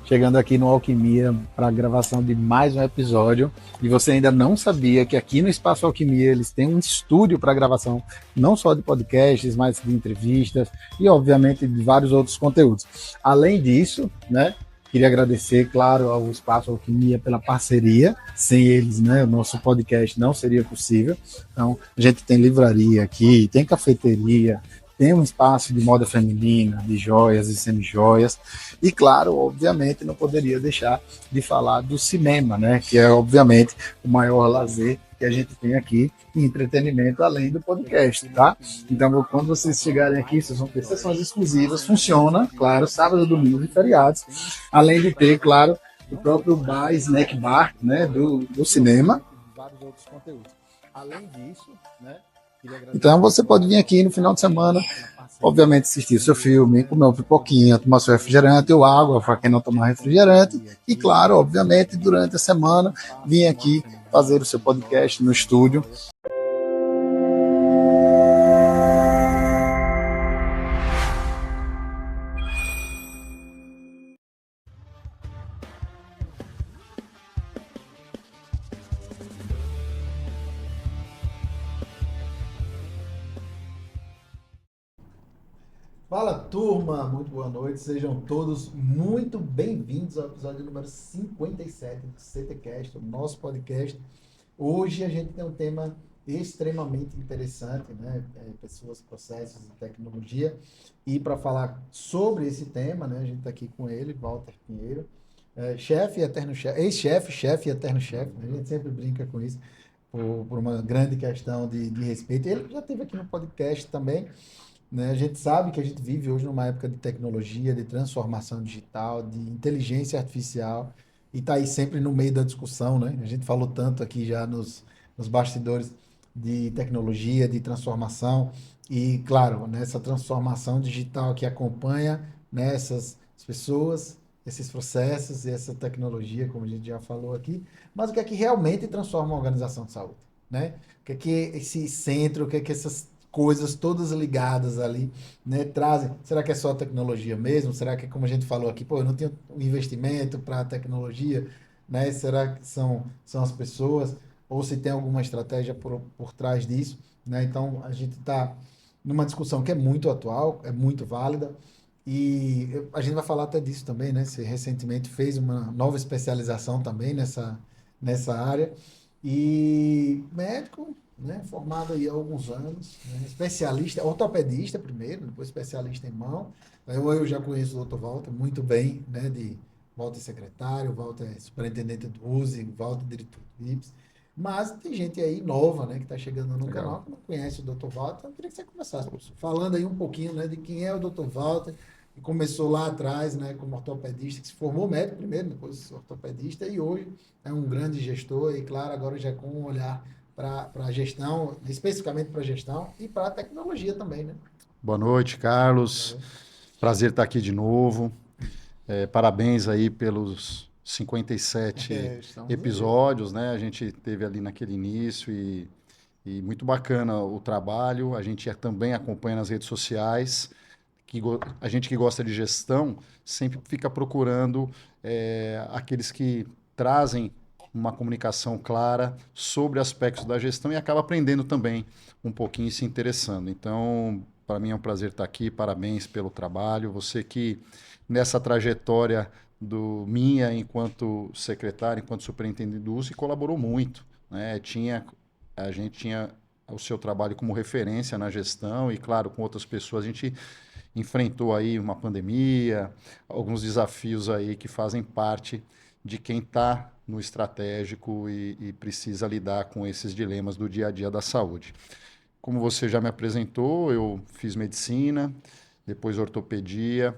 chegando aqui no Alquimia para a gravação de mais um episódio. E você ainda não sabia que aqui no Espaço Alquimia eles têm um estúdio para gravação, não só de podcasts, mas de entrevistas e, obviamente, de vários outros conteúdos. Além disso, né? Queria agradecer, claro, ao Espaço Alquimia pela parceria. Sem eles, né, o nosso podcast não seria possível. Então, a gente tem livraria aqui, tem cafeteria, tem um espaço de moda feminina, de joias e semijoias. E, claro, obviamente, não poderia deixar de falar do cinema, né, que é, obviamente, o maior lazer que a gente tem aqui em entretenimento, além do podcast, tá? Então, quando vocês chegarem aqui, vocês vão ter sessões exclusivas, funciona, claro, sábado, domingo e feriados, além de ter, claro, o próprio bar, snack bar, né, do cinema. Vários outros conteúdos. Além disso, né, então você pode vir aqui no final de semana, obviamente assistir o seu filme, comer uma pipoquinha, tomar seu refrigerante ou água, para quem não tomar refrigerante, e claro, obviamente, durante a semana, vir aqui fazer o seu podcast no estúdio. Fala, turma, muito boa noite, sejam todos muito bem-vindos ao episódio número 57 do CTcast, o nosso podcast. Hoje a gente tem um tema extremamente interessante, né? Pessoas, processos e tecnologia. E para falar sobre esse tema, né, a gente está aqui com ele, Walter Pinheiro, chefe e eterno chefe, ex-chefe, chefe e eterno chefe, né? A gente sempre brinca com isso, por uma grande questão de respeito. Ele já esteve aqui no podcast também. Né? A gente sabe que a gente vive hoje numa época de tecnologia, de transformação digital, de inteligência artificial, e está aí sempre no meio da discussão, né? A gente falou tanto aqui já nos bastidores de tecnologia, de transformação, e claro, nessa transformação digital que acompanha, né, essas pessoas, esses processos e essa tecnologia, como a gente já falou aqui, mas o que é que realmente transforma uma organização de saúde, né? O que é que esse centro, o que é que essas coisas todas ligadas ali, né, trazem. Será que é só tecnologia mesmo? Será que, como a gente falou aqui, pô, eu não tenho um investimento para tecnologia, né? Será que são as pessoas? Ou se tem alguma estratégia por trás disso, né? Então, a gente está numa discussão que é muito atual, é muito válida, e a gente vai falar até disso também, né? Você recentemente fez uma nova especialização também nessa área, e médico, né, formado aí há alguns anos, né, especialista, ortopedista primeiro, depois especialista em mão. Eu já conheço o Dr. Walter muito bem, né, de Walter secretário, Walter superintendente do USE, Walter diretor do IPS. Mas tem gente aí nova, né, que está chegando no Legal. canal que não conhece o Dr. Walter. Então, eu queria que você começasse, professor, falando aí um pouquinho, né, de quem é o Dr. Walter, que começou lá atrás, né, como ortopedista, que se formou médico primeiro, depois ortopedista, e hoje é um grande gestor e, claro, agora já com um olhar para a gestão, especificamente para a gestão e para a tecnologia também, né? Boa noite, Carlos. Prazer estar aqui de novo. Parabéns aí pelos 57 Estamos episódios, né? A gente teve ali naquele início e muito bacana o trabalho. A gente também acompanha nas redes sociais. A gente que gosta de gestão sempre fica procurando aqueles que trazem uma comunicação clara sobre aspectos da gestão e acaba aprendendo também um pouquinho e se interessando. Então, para mim é um prazer estar aqui, parabéns pelo trabalho. Você que nessa trajetória minha enquanto secretário, enquanto superintendente do USE, colaborou muito, né? A gente tinha o seu trabalho como referência na gestão e, claro, com outras pessoas a gente enfrentou aí uma pandemia, alguns desafios aí que fazem parte de quem está no estratégico e precisa lidar com esses dilemas do dia a dia da saúde. Como você já me apresentou, eu fiz medicina, depois ortopedia,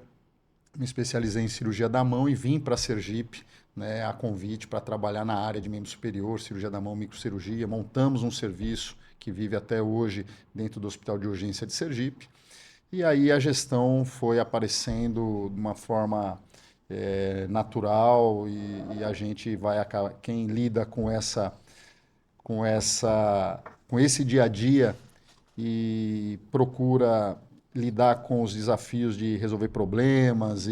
me especializei em cirurgia da mão e vim para Sergipe, né, a convite para trabalhar na área de membro superior, cirurgia da mão, microcirurgia. Montamos um serviço que vive até hoje dentro do Hospital de Urgência de Sergipe. E aí a gestão foi aparecendo de uma forma natural e a gente vai acabar, quem lida com esse dia a dia e procura lidar com os desafios de resolver problemas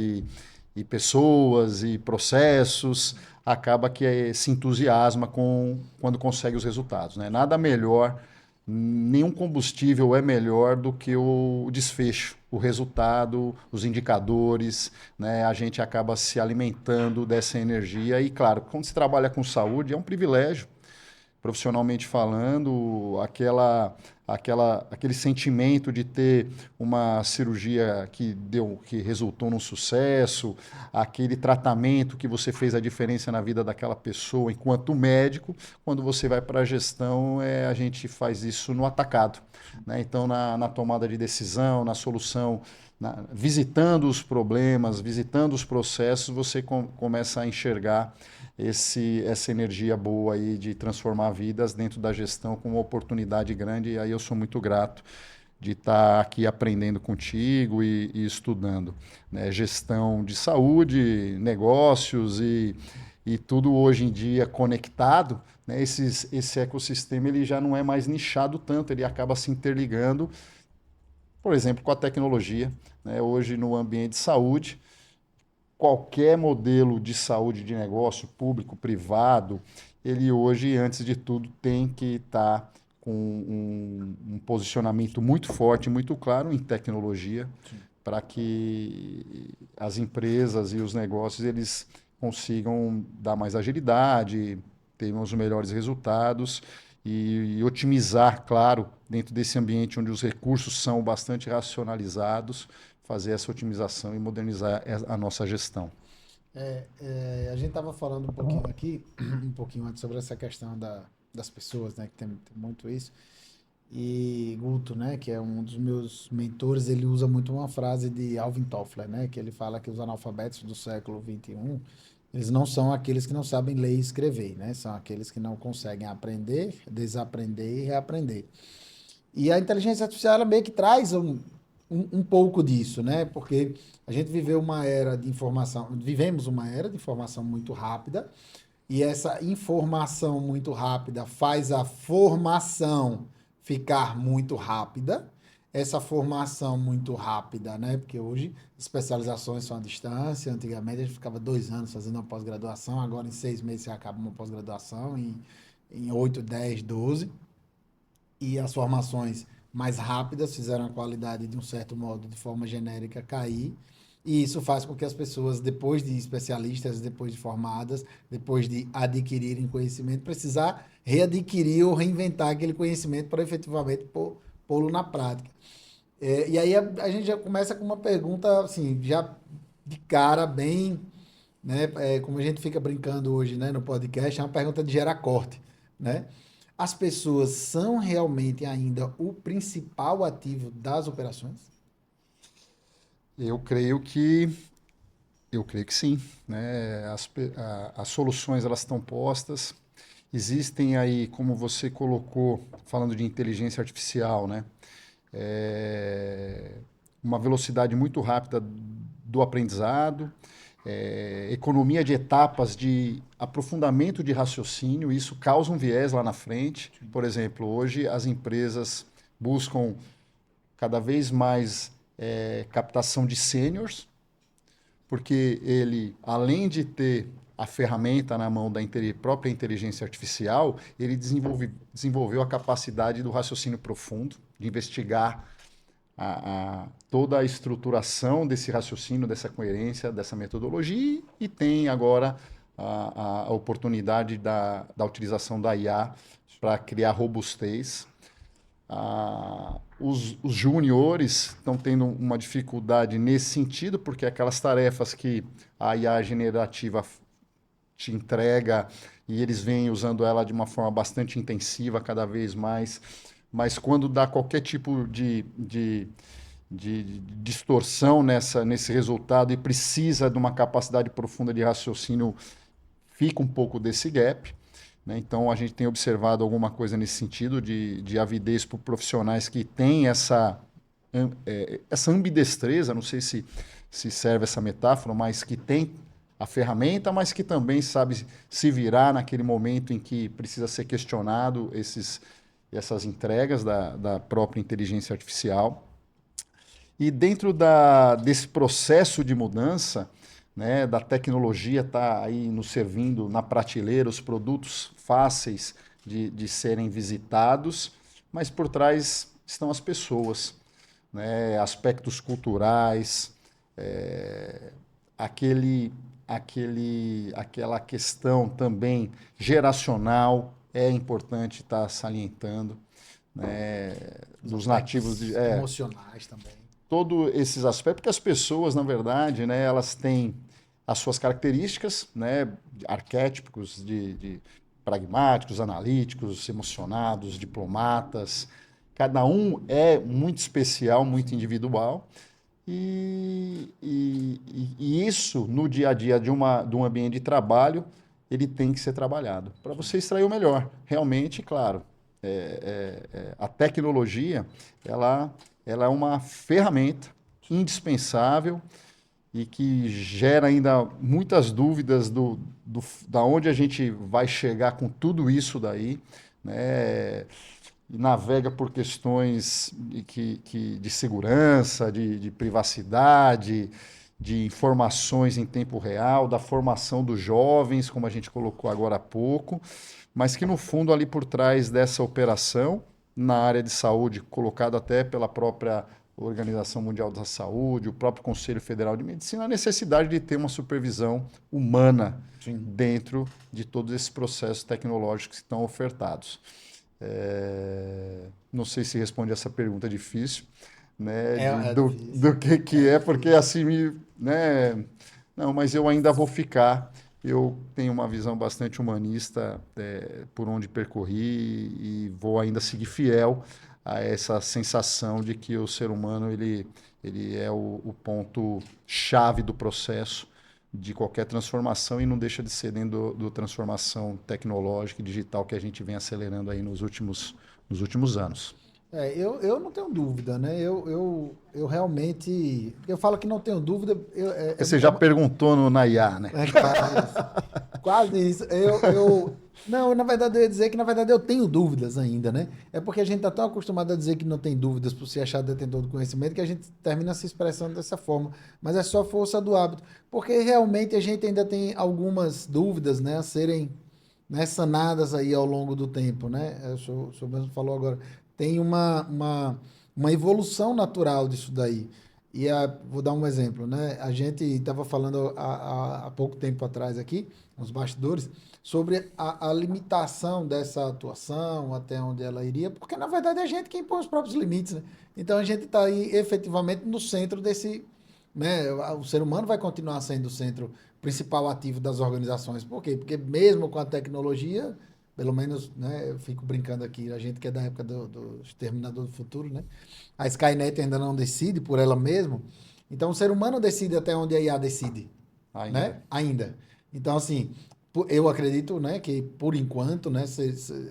e pessoas e processos, acaba que se entusiasma quando consegue os resultados, né? Nada melhor, nenhum combustível é melhor do que o desfecho, o resultado, os indicadores, né? A gente acaba se alimentando dessa energia e, claro, quando se trabalha com saúde, é um privilégio profissionalmente falando, aquele sentimento de ter uma cirurgia que resultou num sucesso, aquele tratamento que você fez a diferença na vida daquela pessoa enquanto médico, quando você vai para a gestão, a gente faz isso no atacado, né? Então, na tomada de decisão, na solução, visitando os problemas, visitando os processos, você começa a enxergar essa energia boa aí de transformar vidas dentro da gestão com uma oportunidade grande. E aí eu sou muito grato de estar aqui aprendendo contigo e estudando, né? Gestão de saúde, negócios e tudo hoje em dia conectado, né? Esse ecossistema ele já não é mais nichado tanto, ele acaba se interligando, por exemplo, com a tecnologia, né? Hoje no ambiente de saúde, qualquer modelo de saúde de negócio, público, privado, ele hoje, antes de tudo, tem que estar com um posicionamento muito forte, muito claro em tecnologia, para que as empresas e os negócios eles consigam dar mais agilidade, ter os melhores resultados e otimizar, claro, dentro desse ambiente onde os recursos são bastante racionalizados, fazer essa otimização e modernizar a nossa gestão. A gente estava falando um pouquinho aqui, um pouquinho antes sobre essa questão das pessoas, né? Que tem muito isso. E Guto, né? Que é um dos meus mentores, ele usa muito uma frase de Alvin Toffler, né? Que ele fala que os analfabetos do século XXI, eles não são aqueles que não sabem ler e escrever, né? São aqueles que não conseguem aprender, desaprender e reaprender. E a inteligência artificial ela meio que traz um pouco disso, né? Porque a gente viveu uma era de informação, vivemos uma era de informação muito rápida, e essa informação muito rápida faz a formação ficar muito rápida. Essa formação muito rápida, né? Porque hoje especializações são à distância. Antigamente a gente ficava 2 anos fazendo uma pós-graduação, agora em 6 meses você acaba uma pós-graduação, em 8, 10, 12. E as formações mais rápidas fizeram a qualidade, de um certo modo, de forma genérica, cair. E isso faz com que as pessoas, depois de especialistas, depois de formadas, depois de adquirirem conhecimento, precisar readquirir ou reinventar aquele conhecimento para efetivamente pô-lo na prática. E aí a gente já começa com uma pergunta, assim, já de cara, bem, né? Como a gente fica brincando hoje, né, no podcast, é uma pergunta de gerar corte, né? As pessoas são realmente ainda o principal ativo das operações? Eu creio que eu creio que sim, né? As soluções elas estão postas. Existem aí, como você colocou, falando de inteligência artificial, né? É, uma velocidade muito rápida do aprendizado, economia de etapas de aprofundamento de raciocínio, isso causa um viés lá na frente. Por exemplo, hoje as empresas buscam cada vez mais captação de sêniors, porque ele, além de ter a ferramenta na mão da própria inteligência artificial, ele desenvolveu a capacidade do raciocínio profundo, de investigar toda a estruturação desse raciocínio, dessa coerência, dessa metodologia, e tem agora a oportunidade da utilização da IA para criar robustez. Os juniores estão tendo uma dificuldade nesse sentido, porque aquelas tarefas que a IA generativa te entrega e eles vêm usando ela de uma forma bastante intensiva cada vez mais, mas quando dá qualquer tipo de distorção nesse resultado e precisa de uma capacidade profunda de raciocínio, fica um pouco desse gap, né? Então, a gente tem observado alguma coisa nesse sentido de avidez por profissionais que têm essa ambidestreza, não sei se serve essa metáfora, mas que tem a ferramenta, mas que também sabe se virar naquele momento em que precisa ser questionado essas entregas da própria inteligência artificial. E dentro desse processo de mudança, né, da tecnologia estar aí nos servindo na prateleira, os produtos fáceis de serem visitados, mas por trás estão as pessoas, né, aspectos culturais, é, aquele, aquela questão também geracional é importante estar salientando, né, Os dos nativos aspectos emocionais também. todos esses aspectos, porque as pessoas, na verdade, né, elas têm as suas características, né, arquétipos de pragmáticos, analíticos, emocionados, diplomatas. Cada um é muito especial, muito individual. E isso, no dia a dia de um ambiente de trabalho, ele tem que ser trabalhado para você extrair o melhor. Realmente, claro, a tecnologia, ela, ela é uma ferramenta indispensável e que gera ainda muitas dúvidas da onde a gente vai chegar com tudo isso daí, né? E navega por questões de segurança, de privacidade, de informações em tempo real, da formação dos jovens, como a gente colocou agora há pouco, mas que no fundo ali por trás dessa operação, na área de saúde, colocado até pela própria Organização Mundial da Saúde, o próprio Conselho Federal de Medicina, a necessidade de ter uma supervisão humana dentro de todos esses processos tecnológicos que estão ofertados. Não sei se responde essa pergunta difícil, né, Difícil. do que é, porque assim, né, não, mas eu ainda vou ficar. Eu tenho uma visão bastante humanista por onde percorri e vou ainda seguir fiel a essa sensação de que o ser humano ele é o ponto chave do processo de qualquer transformação e não deixa de ser dentro do transformação tecnológica e digital que a gente vem acelerando aí nos últimos anos. Eu não tenho dúvida, né? Eu realmente. Eu falo que não tenho dúvida. Você já perguntou no Nayá, né? Quase isso. Não, na verdade, eu ia dizer que, na verdade, eu tenho dúvidas ainda, né? É porque a gente está tão acostumado a dizer que não tem dúvidas por se achar detentor do conhecimento que a gente termina se expressando dessa forma. Mas é só força do hábito. Porque realmente a gente ainda tem algumas dúvidas, né, a serem, né, sanadas aí ao longo do tempo, né? O senhor mesmo falou agora. Tem uma evolução natural disso daí. Vou dar um exemplo, né? A gente estava falando há pouco tempo atrás aqui, nos bastidores, sobre a limitação dessa atuação, até onde ela iria, porque na verdade é a gente que impõe os próprios limites, né? Então a gente está aí efetivamente no centro desse, né? O ser humano vai continuar sendo o centro principal ativo das organizações. Por quê? Porque mesmo com a tecnologia, pelo menos, né, eu fico brincando aqui, a gente que é da época do Exterminador do Futuro, né? A Skynet ainda não decide por ela mesma. Então, o ser humano decide até onde a IA decide, né? Ainda. Então, assim, eu acredito, né, que por enquanto, né,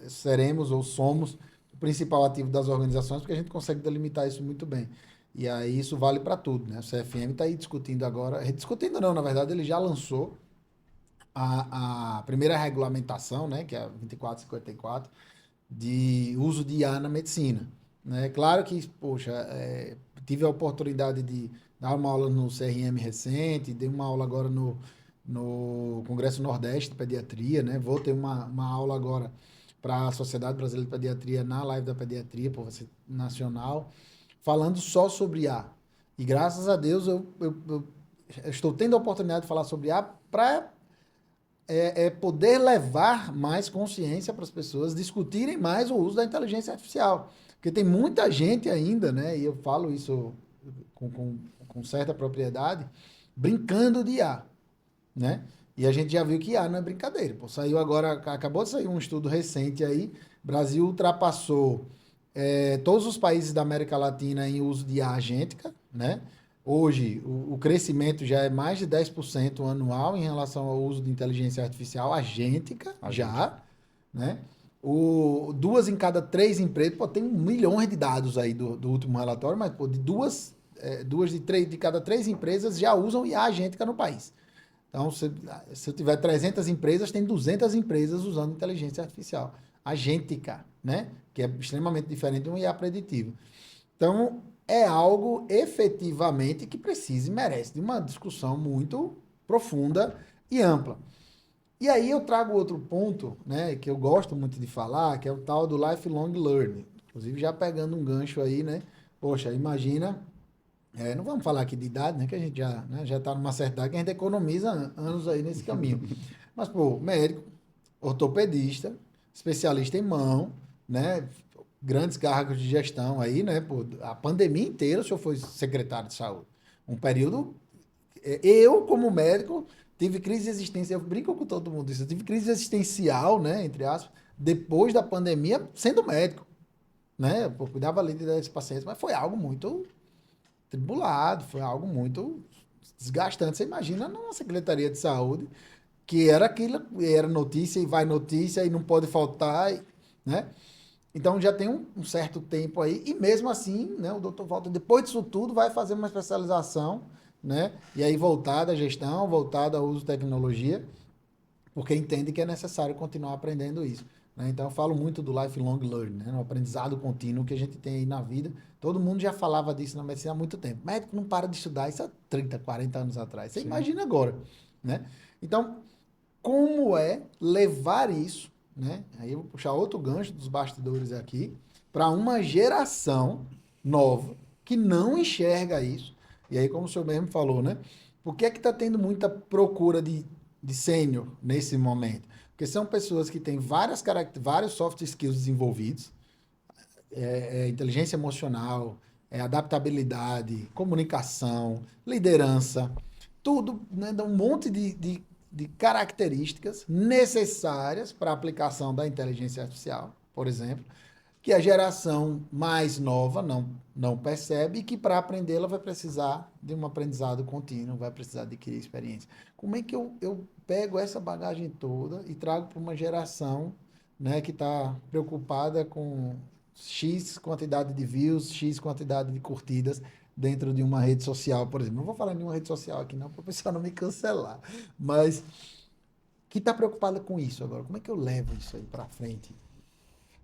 seremos ou somos o principal ativo das organizações, porque a gente consegue delimitar isso muito bem. E aí isso vale para tudo, né? O CFM está aí discutindo agora, discutindo não, na verdade, ele já lançou a primeira regulamentação, né, que é a 2454, de uso de IA na medicina. Né? Claro que, poxa, tive a oportunidade de dar uma aula no CRM recente, dei uma aula agora no Congresso Nordeste de Pediatria, né? Vou ter uma aula agora para a Sociedade Brasileira de Pediatria na Live da Pediatria, por ser nacional, falando só sobre IA. E graças a Deus eu estou tendo a oportunidade de falar sobre IA para poder levar mais consciência para as pessoas discutirem mais o uso da inteligência artificial. Porque tem muita gente ainda, né, e eu falo isso com certa propriedade, brincando de IA, né? E a gente já viu que IA não é brincadeira. Pô, saiu agora, acabou de sair um estudo recente aí, Brasil ultrapassou todos os países da América Latina em uso de IA agêntica, né? Hoje, o crescimento já é mais de 10% anual em relação ao uso de inteligência artificial agêntica, já, né? Duas em cada três empresas, pô, tem milhões de dados aí do último relatório, mas pô, de cada três empresas já usam IA agêntica no país. Então, se eu tiver 300 empresas, tem 200 empresas usando inteligência artificial agêntica, né? Que é extremamente diferente de um IA preditivo. Então, é algo efetivamente que precisa e merece de uma discussão muito profunda e ampla. E aí eu trago outro ponto, né, que eu gosto muito de falar, que é o tal do lifelong learning. Inclusive já pegando um gancho aí, né? Poxa, imagina, não vamos falar aqui de idade, né, que a gente já, né, já está numa certa idade que a gente economiza anos aí nesse caminho. Mas, pô, médico, ortopedista, especialista em mão, né, grandes cargos de gestão aí, né, pô, a pandemia inteira o senhor foi secretário de saúde. Um período eu, como médico, tive crise existencial. Eu brinco com todo mundo isso. Eu tive crise existencial, né? Entre aspas, depois da pandemia, sendo médico. Né? Eu cuidava ali desses pacientes, mas foi algo muito tribulado, foi algo muito desgastante. Você imagina numa secretaria de saúde, que era aquilo, era notícia e vai notícia e não pode faltar, né? Então já tem um certo tempo aí, e mesmo assim, né, o doutor Walter, depois disso tudo, vai fazer uma especialização, né? E aí voltada à gestão, voltada ao uso de tecnologia, porque entende que é necessário continuar aprendendo isso. Né? Então eu falo muito do lifelong learning, né? O aprendizado contínuo que a gente tem aí na vida. Todo mundo já falava disso na medicina há muito tempo. Médico não para de estudar isso há 30, 40 anos atrás. Você Sim. imagina agora, né? Então, como é levar isso, né? Aí eu vou puxar outro gancho dos bastidores aqui, para uma geração nova que não enxerga isso. E aí, como o senhor mesmo falou, né? Por que é que está tendo muita procura de sênior nesse momento? Porque são pessoas que têm vários soft skills desenvolvidos, inteligência emocional, adaptabilidade, comunicação, liderança, tudo, né, dá um monte de características necessárias para a aplicação da inteligência artificial, por exemplo, que a geração mais nova não percebe e que para aprendê-la vai precisar de um aprendizado contínuo, vai precisar adquirir experiência. Como é que eu pego essa bagagem toda e trago para uma geração, né, que está preocupada com X quantidade de views, X quantidade de curtidas dentro de uma rede social, por exemplo? Não vou falar em uma rede social aqui não, para o pessoal não me cancelar, mas que está preocupada com isso agora. Como é que eu levo isso aí para frente?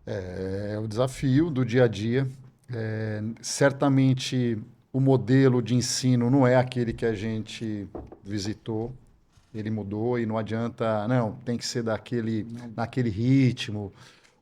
É o desafio do dia a dia. Certamente o modelo de ensino não é aquele que a gente visitou. Ele mudou e não adianta, não, tem que ser naquele ritmo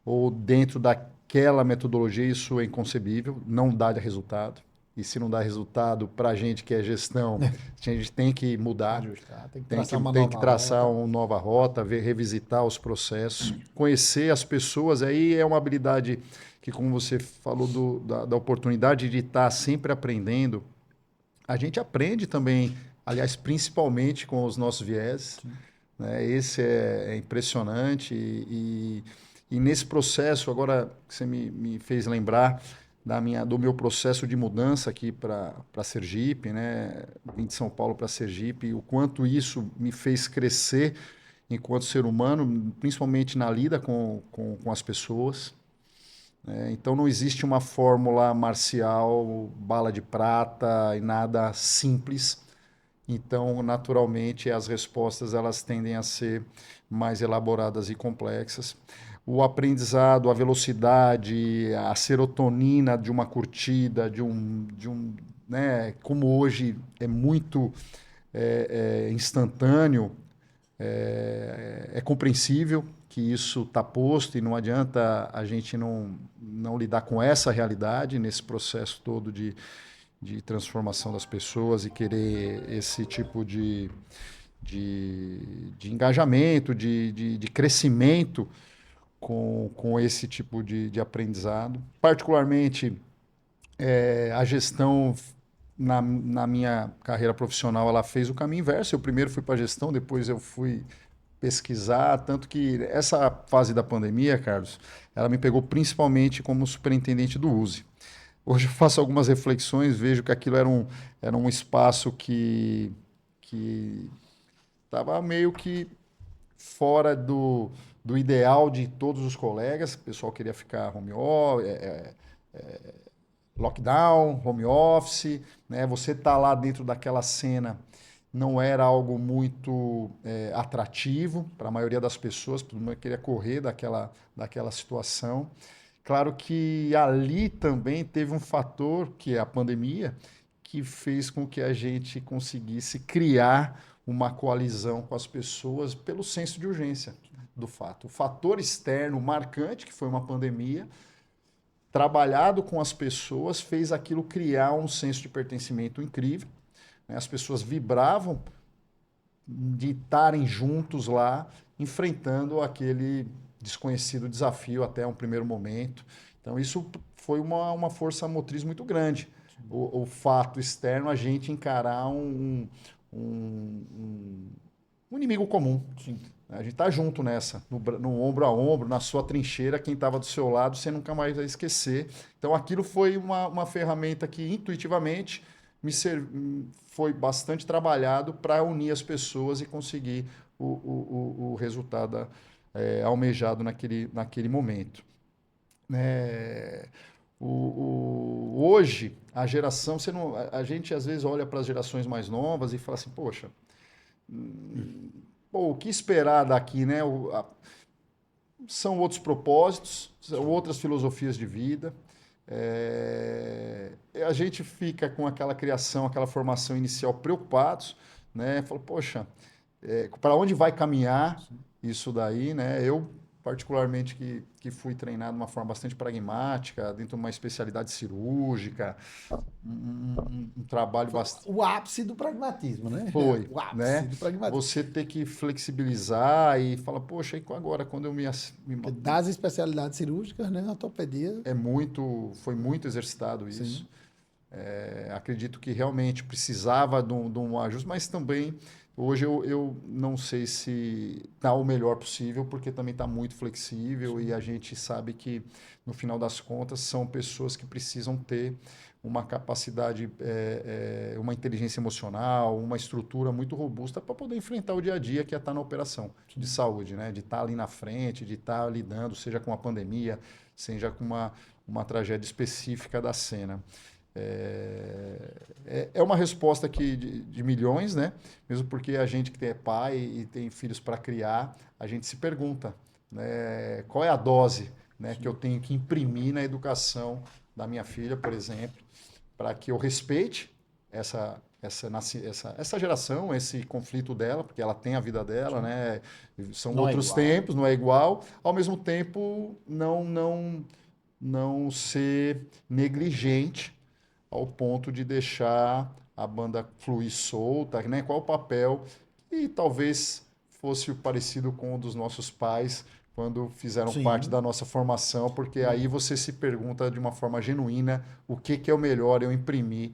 ou dentro daquela metodologia. Isso é inconcebível, não dá resultado. E se não dá resultado para a gente que é gestão, a gente tem que mudar. Ajustar, tem que Tem traçar uma tem nova que traçar rota. uma nova rota, revisitar os processos, conhecer as pessoas. Aí é uma habilidade que, como você falou, da oportunidade de estar sempre aprendendo. A gente aprende também, aliás, principalmente com os nossos viés. Né? Esse é impressionante. E nesse processo, agora que você me fez lembrar do meu processo de mudança aqui para Sergipe, né? Vim de São Paulo para Sergipe, e o quanto isso me fez crescer enquanto ser humano, principalmente na lida com as pessoas. Né? Então não existe uma fórmula marcial, bala de prata e nada simples. Então, naturalmente, as respostas elas tendem a ser mais elaboradas e complexas. O aprendizado, a velocidade, a serotonina de uma curtida, né, como hoje é muito instantâneo, é compreensível que isso está posto e não adianta a gente não lidar com essa realidade nesse processo todo de transformação das pessoas e querer esse tipo de engajamento, de crescimento com esse tipo de aprendizado. Particularmente, a gestão, na minha carreira profissional, ela fez o caminho inverso. Eu primeiro fui para a gestão, depois eu fui pesquisar, tanto que essa fase da pandemia, Carlos, ela me pegou principalmente como superintendente do USE. Hoje eu faço algumas reflexões, vejo que aquilo era um espaço que estava meio que fora do ideal de todos os colegas. O pessoal queria ficar lockdown, home office, né? Você tá lá dentro daquela cena não era algo muito atrativo para a maioria das pessoas, todo mundo queria correr daquela situação. Claro que ali também teve um fator, que é a pandemia, que fez com que a gente conseguisse criar uma coalizão com as pessoas pelo senso de urgência do fato. O fator externo marcante, que foi uma pandemia, trabalhado com as pessoas, fez aquilo criar um senso de pertencimento incrível, né? As pessoas vibravam de estarem juntos lá, enfrentando aquele desconhecido desafio até um primeiro momento. Então, isso foi uma força motriz muito grande. O fato externo, a gente encarar um inimigo comum. Sim. A gente está junto nessa, no ombro a ombro, na sua trincheira, quem estava do seu lado, você nunca mais vai esquecer. Então, aquilo foi uma ferramenta que, intuitivamente, foi bastante trabalhado para unir as pessoas e conseguir o resultado almejado naquele momento. Hoje, a geração, a gente às vezes olha para as gerações mais novas e fala assim, poxa, o que esperar daqui, né? São outros propósitos, são outras filosofias de vida. A gente fica com aquela criação, aquela formação inicial preocupados, né? Fala, poxa, para onde vai caminhar isso daí, né? Eu, particularmente, que fui treinado de uma forma bastante pragmática, dentro de uma especialidade cirúrgica, um trabalho bastante... O ápice do pragmatismo, né? Foi, O ápice né? do pragmatismo. Você ter que flexibilizar e falar, poxa, e agora, quando eu Porque das especialidades cirúrgicas, né? A ortopedia... foi muito exercitado isso. Acredito que realmente precisava de um ajuste, mas também hoje eu não sei se está o melhor possível, porque também está muito flexível. Sim. E a gente sabe que, no final das contas, são pessoas que precisam ter uma capacidade, uma inteligência emocional, uma estrutura muito robusta para poder enfrentar o dia a dia, que é estar na operação de saúde, né? De estar ali na frente, de estar lidando, seja com a pandemia, seja com uma tragédia específica da cena. É uma resposta aqui de milhões, né? Mesmo porque a gente que é pai e tem filhos para criar, a gente se pergunta, né? Qual é a dose, né, que eu tenho que imprimir na educação da minha filha, por exemplo, para que eu respeite essa geração, esse conflito dela, porque ela tem a vida dela, né? São outros tempos, não é igual. Ao mesmo tempo, não ser negligente ao ponto de deixar a banda fluir solta, né? Qual o papel? E talvez fosse parecido com o dos nossos pais quando fizeram parte da nossa formação, porque aí você se pergunta de uma forma genuína o que é o melhor eu imprimir.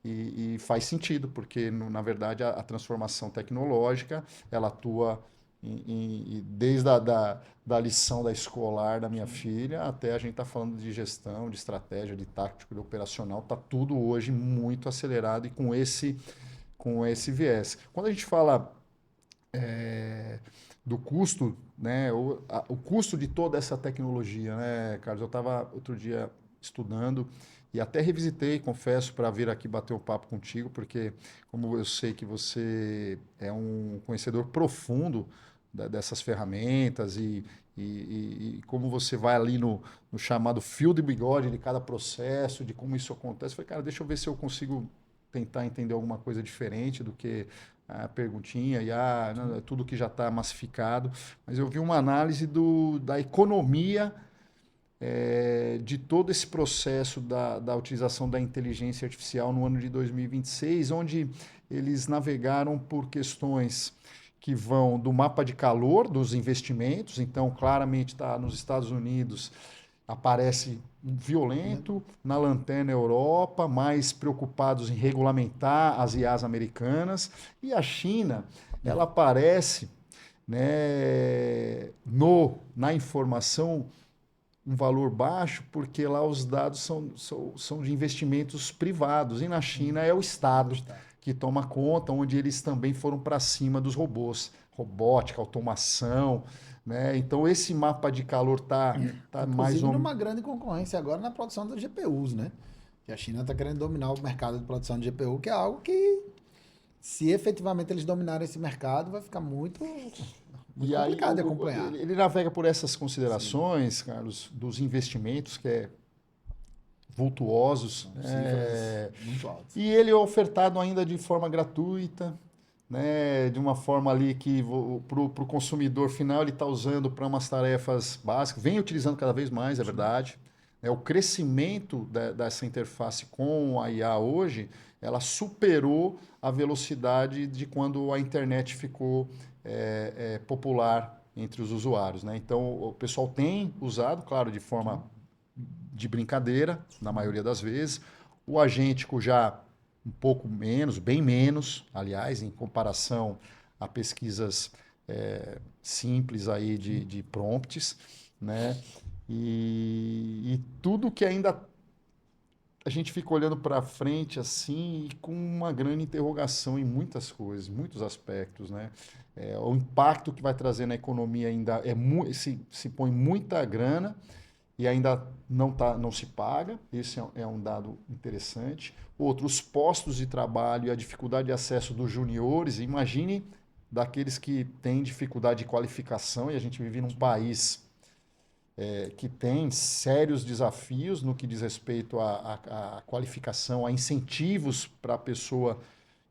E faz sentido, porque, na verdade, a transformação tecnológica, ela atua desde da lição da escolar da minha filha até a gente está falando de gestão, de estratégia, de tático, de operacional, está tudo hoje muito acelerado e com esse viés. Quando a gente fala do custo, né, o custo de toda essa tecnologia, né, Carlos? Eu estava outro dia estudando e até revisitei, confesso, para vir aqui bater um papo contigo, porque como eu sei que você é um conhecedor profundo dessas ferramentas e como você vai ali no chamado fio de bigode de cada processo, de como isso acontece. Eu falei, cara, deixa eu ver se eu consigo tentar entender alguma coisa diferente do que a perguntinha e tudo que já está massificado. Mas eu vi uma análise da economia de todo esse processo da utilização da inteligência artificial no ano de 2026, onde eles navegaram por questões que vão do mapa de calor dos investimentos. Então, claramente está nos Estados Unidos, aparece violento, na lanterna Europa, mais preocupados em regulamentar as IAs americanas, e a China, ela aparece, né, na informação um valor baixo, porque lá os dados são de investimentos privados, e na China é o Estado que toma conta, onde eles também foram para cima dos robôs, robótica, automação, né? Então esse mapa de calor tá mais ou numa grande concorrência agora na produção das GPUs, né? Que a China está querendo dominar o mercado de produção de GPU, que é algo que, se efetivamente eles dominarem esse mercado, vai ficar muito complicado de acompanhar. Ele navega por essas considerações, sim, Carlos, dos investimentos, que é vultuosos. Cifras muito altas. E ele é ofertado ainda de forma gratuita, né, de uma forma ali que para o consumidor final ele está usando para umas tarefas básicas, vem utilizando cada vez mais, é verdade. O crescimento dessa interface com a IA hoje, ela superou a velocidade de quando a internet ficou popular entre os usuários, né? Então, o pessoal tem usado, claro, de forma de brincadeira, na maioria das vezes. O agêntico já um pouco menos, bem menos, aliás, em comparação a pesquisas simples aí de prompts, né? E tudo que ainda a gente fica olhando para frente assim e com uma grande interrogação em muitas coisas, muitos aspectos, né? O impacto que vai trazer na economia ainda se põe muita grana e ainda não se paga. Esse é um dado interessante. Outro, os postos de trabalho e a dificuldade de acesso dos juniores. Imagine daqueles que têm dificuldade de qualificação, e a gente vive num país que tem sérios desafios no que diz respeito à qualificação, a incentivos para a pessoa,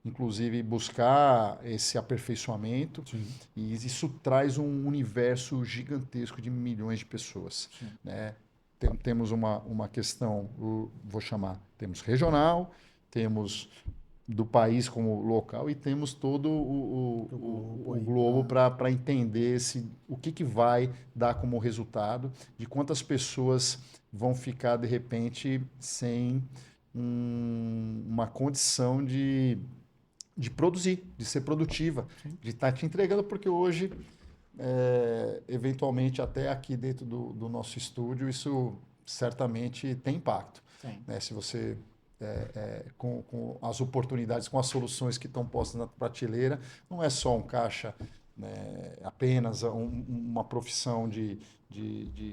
inclusive, buscar esse aperfeiçoamento. Sim. E isso traz um universo gigantesco de milhões de pessoas. Né? Temos uma questão, vou chamar, temos regional, temos do país como local e temos todo o globo para entender o que vai dar como resultado, de quantas pessoas vão ficar, de repente, sem uma condição de produzir, de ser produtiva, sim, de estar te entregando, porque hoje, eventualmente, até aqui dentro do nosso estúdio, isso certamente tem impacto. Né? Se você, com as oportunidades, com as soluções que estão postas na prateleira, não é só um caixa, né? Apenas uma profissão de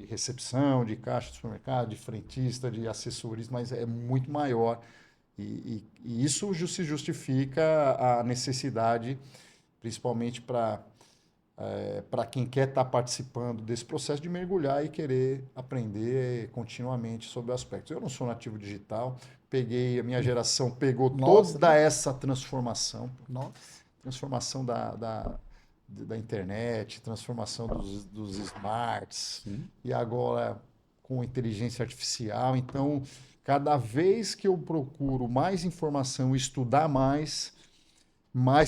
recepção, de caixa de supermercado, de frentista, de assessoria, mas é muito maior. E isso se justifica a necessidade, principalmente para quem quer estar participando desse processo, de mergulhar e querer aprender continuamente sobre o aspecto. Eu não sou nativo digital, a minha geração pegou toda essa transformação. Transformação da internet, transformação dos smarts, e agora com inteligência artificial. Então, cada vez que eu procuro mais informação e estudar mais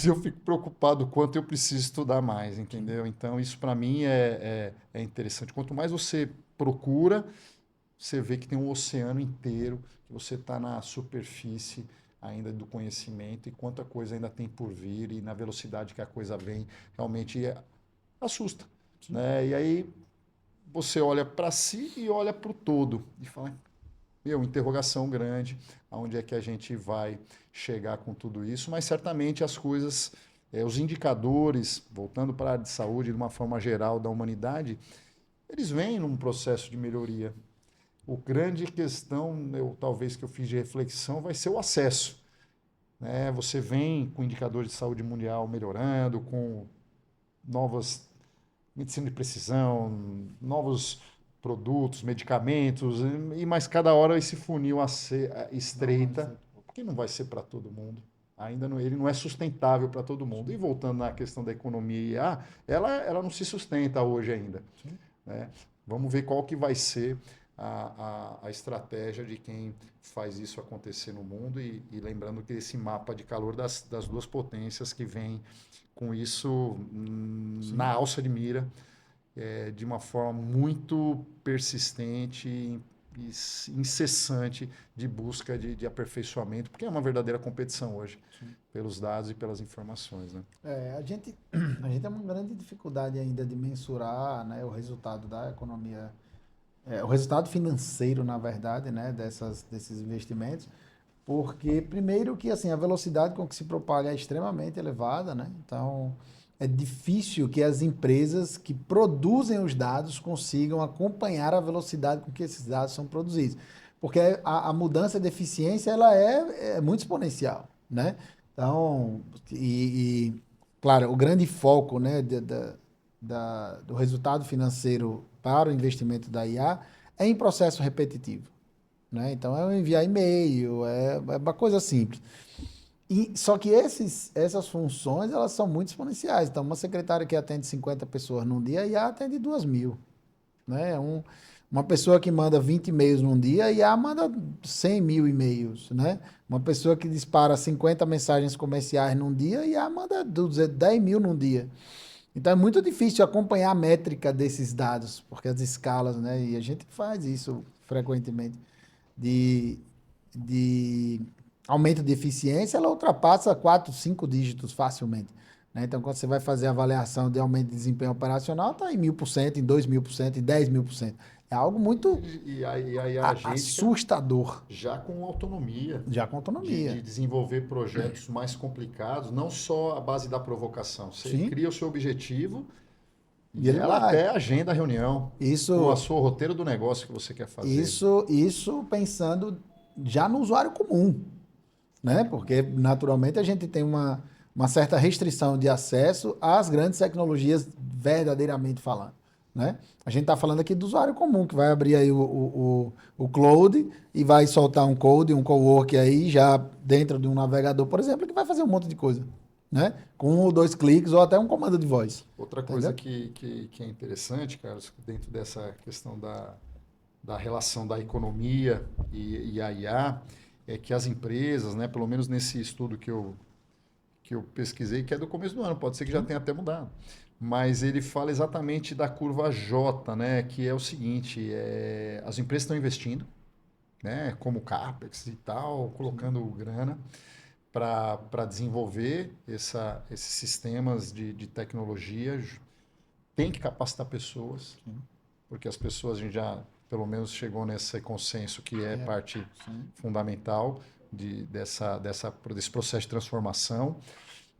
eu fico preocupado quanto eu preciso estudar mais, entendeu? Então, isso para mim é interessante. Quanto mais você procura, você vê que tem um oceano inteiro, que você está na superfície ainda do conhecimento e quanta coisa ainda tem por vir, e na velocidade que a coisa vem, realmente assusta. Né? E aí você olha para si e olha para o todo e fala, interrogação grande, aonde é que a gente vai chegar com tudo isso, mas certamente as coisas, os indicadores, voltando para a área de saúde de uma forma geral da humanidade, eles vêm num processo de melhoria. O grande questão, talvez que eu fiz de reflexão, vai ser o acesso. Né? Você vem com indicadores de saúde mundial melhorando, com novas medicina de precisão, novos produtos, medicamentos, mas cada hora esse funil estreita, porque não vai ser para todo mundo. Ainda não, ele não é sustentável para todo mundo. E voltando na questão da economia, ela não se sustenta hoje ainda. Né? Vamos ver qual que vai ser a estratégia de quem faz isso acontecer no mundo, e lembrando que esse mapa de calor das duas potências que vem com isso na alça de mira, de uma forma muito persistente e incessante de busca de aperfeiçoamento, porque é uma verdadeira competição hoje, pelos dados e pelas informações. Né? A gente tem uma grande dificuldade ainda de mensurar, né, o resultado da economia, o resultado financeiro, na verdade, né, desses investimentos, porque, primeiro, que assim, a velocidade com que se propaga é extremamente elevada, né? Então, é difícil que as empresas que produzem os dados consigam acompanhar a velocidade com que esses dados são produzidos. Porque a mudança de eficiência ela é muito exponencial, né? Então, claro, o grande foco, né, do resultado financeiro para o investimento da IA é em processo repetitivo. Né? Então, é enviar e-mail, é uma coisa simples. Só que essas funções, elas são muito exponenciais. Então, uma secretária que atende 50 pessoas num dia, a IA atende 2.000. Né? Uma pessoa que manda 20 e-mails num dia, a IA manda 100.000 e-mails. Né? Uma pessoa que dispara 50 mensagens comerciais num dia, a IA manda 10.000 num dia. Então, é muito difícil acompanhar a métrica desses dados, porque as escalas, né? E a gente faz isso frequentemente, de, de aumento de eficiência, ela ultrapassa 4, 5 dígitos facilmente. Né? Então, quando você vai fazer a avaliação de aumento de desempenho operacional, está em 1.000%, em 2.000%, em 10.000%. É algo muito E aí a agência assustador, já com autonomia já com de autonomia. desenvolver projetos mais complicados, não só a base da provocação. Você Sim, cria o seu objetivo e e ele ela vai. até agenda a reunião com a Isso, sua roteiro do negócio que você quer fazer. isso pensando já no usuário comum. Né? Porque naturalmente a gente tem uma certa restrição de acesso às grandes tecnologias verdadeiramente falando. Né? A gente está falando aqui do usuário comum, que vai abrir aí o Cloud e vai soltar um code, um cowork aí já dentro de um navegador, por exemplo, que vai fazer um monte de coisa. Né? Com 1 ou 2 cliques ou até um comando de voz. Outra coisa Entendeu? que é interessante, Carlos, dentro dessa questão da relação da economia e a IA, é que as empresas, né, pelo menos nesse estudo que eu pesquisei, que é do começo do ano, pode ser que já Sim. tenha até mudado, mas ele fala exatamente da curva J, né, que é o seguinte, as empresas estão investindo, né, como CAPEX e tal, Sim. colocando grana para desenvolver esses sistemas de tecnologia, tem que capacitar pessoas, Sim. porque as pessoas, a gente já pelo menos chegou nesse consenso que é É. parte Sim. fundamental desse processo de transformação,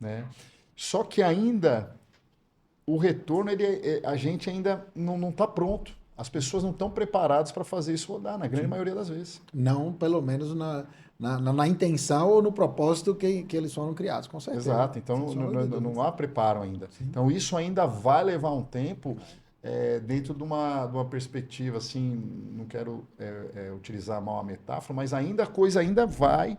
né? Só que ainda o retorno, a gente ainda não está pronto. As pessoas não estão preparadas para fazer isso rodar, na grande Sim. maioria das vezes. Não, pelo menos na intenção ou no propósito que eles foram criados, com certeza. Exato, então Sem sombra de não dúvidas. há preparo ainda. Sim. Então isso ainda vai levar um tempo dentro de uma perspectiva, assim, não quero utilizar mal a metáfora, mas ainda a coisa ainda vai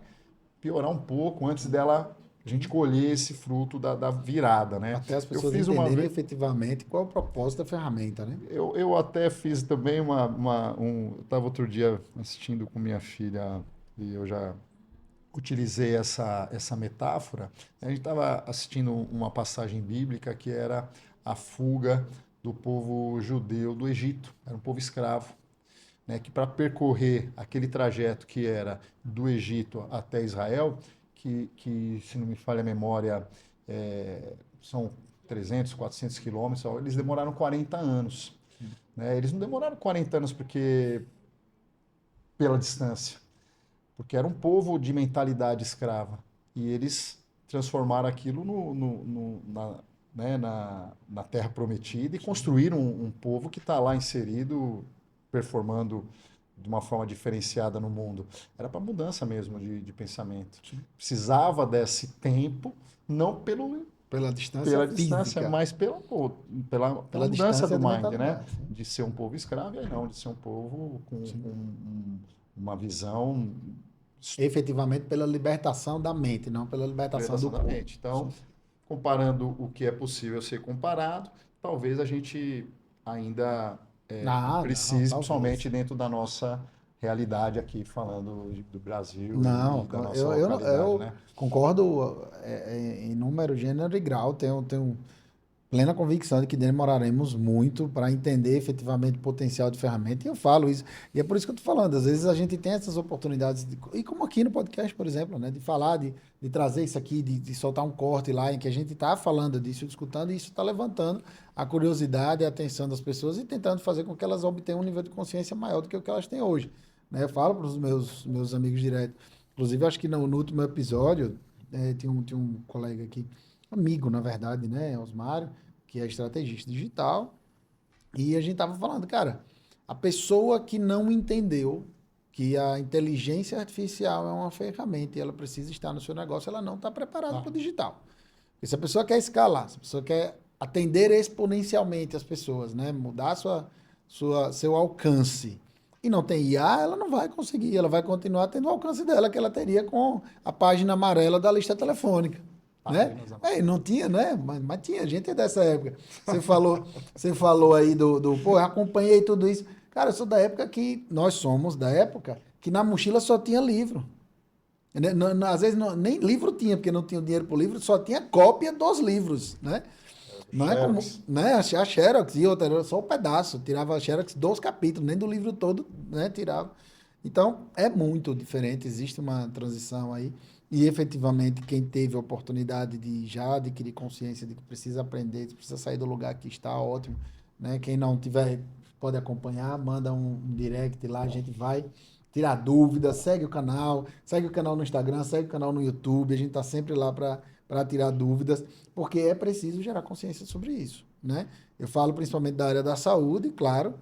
piorar um pouco antes dela a gente Sim. colher esse fruto da virada, né? Até as Eu pessoas fiz uma entenderem vez, efetivamente qual é o propósito da ferramenta, né? eu até fiz também eu estava outro dia assistindo com minha filha e eu já utilizei essa metáfora. A gente estava assistindo uma passagem bíblica que era a fuga do povo judeu do Egito. Era um povo escravo, né, que para percorrer aquele trajeto que era do Egito até Israel, que se não me falha a memória, são 300, 400 quilômetros, eles demoraram 40 anos. Sim. Né? Eles não demoraram 40 anos pela distância, porque era um povo de mentalidade escrava. E eles transformaram aquilo na Terra Prometida e Sim. construíram um povo que está lá inserido, performando de uma forma diferenciada no mundo. Era para mudança mesmo de pensamento. Sim. Precisava desse tempo, não Pela distância pela distância, física, mas pela pela mudança distância do de mind, né? mentalidade. Sim. De ser um povo escravo, e aí não, de ser um povo com Sim. uma visão Efetivamente pela libertação da mente, não pela libertação do libertação da corpo. mente. Então, Sim. comparando o que é possível ser comparado, talvez a gente ainda Não, precise, talvez. principalmente dentro da nossa realidade aqui, falando do Brasil e Não, da nossa eu localidade, né? concordo em número, gênero e grau. Tenho plena convicção de que demoraremos muito para entender efetivamente o potencial de ferramenta. E eu falo isso. E é por isso que eu estou falando. Às vezes a gente tem essas oportunidades, e como aqui no podcast, por exemplo, né, de falar, de trazer isso aqui, de soltar um corte lá em que a gente está falando disso, discutindo, e isso está levantando a curiosidade e a atenção das pessoas e tentando fazer com que elas obtenham um nível de consciência maior do que o que elas têm hoje. Né? Eu falo para os meus amigos direto. Inclusive, acho que no último episódio, tinha um colega aqui, amigo, na verdade, né, Osmário, que é estrategista digital, e a gente tava falando, cara, a pessoa que não entendeu que a inteligência artificial é uma ferramenta e ela precisa estar no seu negócio, ela não está preparada Ah, para o digital. Porque se a pessoa quer escalar, se a pessoa quer atender exponencialmente as pessoas, né, mudar seu alcance e não tem IA, ela não vai conseguir, ela vai continuar tendo o alcance dela que ela teria com a página amarela da lista telefônica, né? Páginas É, não amarelas. tinha, né? Mas tinha, gente é dessa época. Você falou aí pô, eu acompanhei tudo isso. Cara, eu sou da época que, nós somos da época que na mochila só tinha livro. Né? Às vezes nem livro tinha, porque não tinha dinheiro para o livro, só tinha cópia dos livros, né? Não é como, Xerox. né? A Xerox e outra, era só um pedaço. Tirava a Xerox dos capítulos, nem do livro todo, né? Tirava. Então, é muito diferente, existe uma transição aí. E efetivamente, quem teve a oportunidade de já adquirir consciência de que precisa aprender, precisa sair do lugar que está, ótimo. Né? Quem não tiver, pode acompanhar, manda um direct lá, a gente vai tirar dúvidas, segue o canal no Instagram, segue o canal no YouTube, a gente está sempre lá para tirar dúvidas, porque é preciso gerar consciência sobre isso, né? Eu falo principalmente da área da saúde, claro,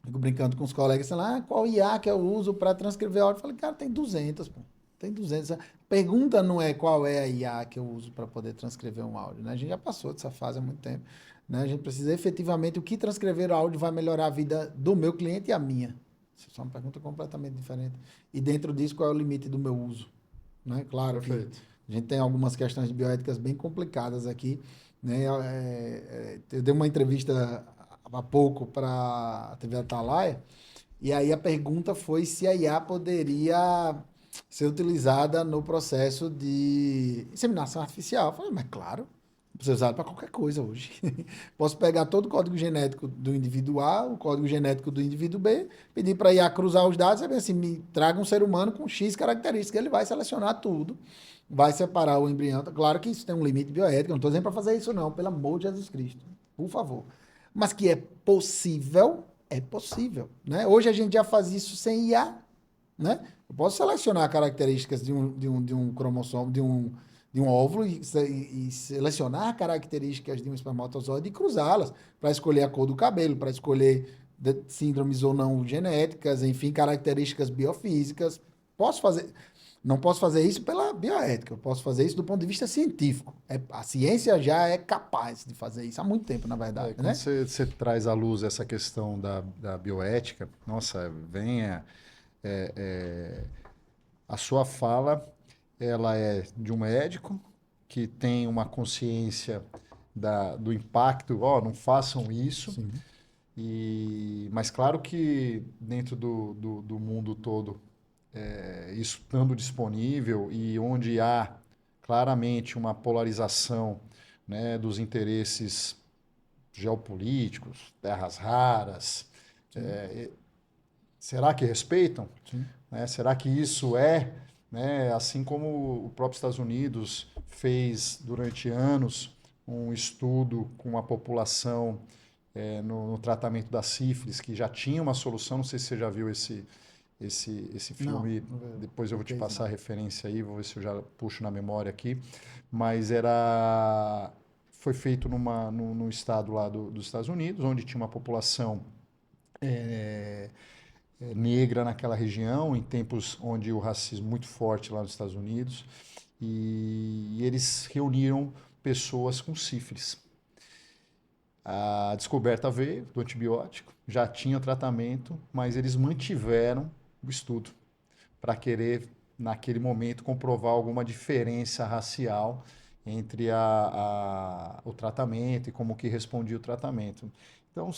fico brincando com os colegas, sei lá, qual IA que eu uso para transcrever áudio? Eu falei, cara, tem 200, pô. Tem 200. A pergunta não é qual é a IA que eu uso para poder transcrever um áudio, né? A gente já passou dessa fase há muito tempo, né? A gente precisa efetivamente o que transcrever o áudio vai melhorar a vida do meu cliente e a minha. Isso é uma pergunta completamente diferente. E dentro disso, qual é o limite do meu uso? Né? Claro que Perfeito. a gente tem algumas questões de bioéticas bem complicadas aqui. Né? Eu dei uma entrevista há pouco para a TV Atalaia, e aí a pergunta foi se a IA poderia ser utilizada no processo de inseminação artificial. Eu falei, mas claro, pode ser usado para qualquer coisa hoje. Posso pegar todo o código genético do indivíduo A, o código genético do indivíduo B, pedir para a IA cruzar os dados e ver assim, me traga um ser humano com X características. Ele vai selecionar tudo, vai separar o embrião. Claro que isso tem um limite bioético, eu não estou dizendo para fazer isso não, pelo amor de Jesus Cristo, por favor. Mas que é possível, né? Hoje a gente já faz isso sem IA, né? Eu posso selecionar características de um cromossomo, de um óvulo e selecionar características de um espermatozoide e cruzá-las para escolher a cor do cabelo, para escolher síndromes ou não genéticas, enfim, características biofísicas. Posso fazer, não posso fazer isso pela bioética, eu posso fazer isso do ponto de vista científico. A ciência já é capaz de fazer isso há muito tempo, na verdade, Quando né? você traz à luz essa questão da bioética, nossa, é, a sua fala, ela é de um médico que tem uma consciência do impacto, ó, não façam isso, Sim. mas claro que dentro do mundo todo, isso estando disponível e onde há claramente uma polarização, né, dos interesses geopolíticos, terras raras, Sim, será que respeitam? sim. Né? Será que isso é, né, assim como o próprio Estados Unidos fez durante anos um estudo com a população no tratamento da sífilis, que já tinha uma solução, não sei se você já viu esse Não, filme, depois eu vou te porque passar não. a referência aí, vou ver se eu já puxo na memória aqui, mas foi feito no estado lá dos Estados Unidos, onde tinha uma população negra naquela região, em tempos onde o racismo muito forte lá nos Estados Unidos, e eles reuniram pessoas com sífilis. A descoberta veio do antibiótico, já tinha tratamento, mas eles mantiveram o estudo para querer, naquele momento, comprovar alguma diferença racial entre o tratamento e como que respondia o tratamento. Então,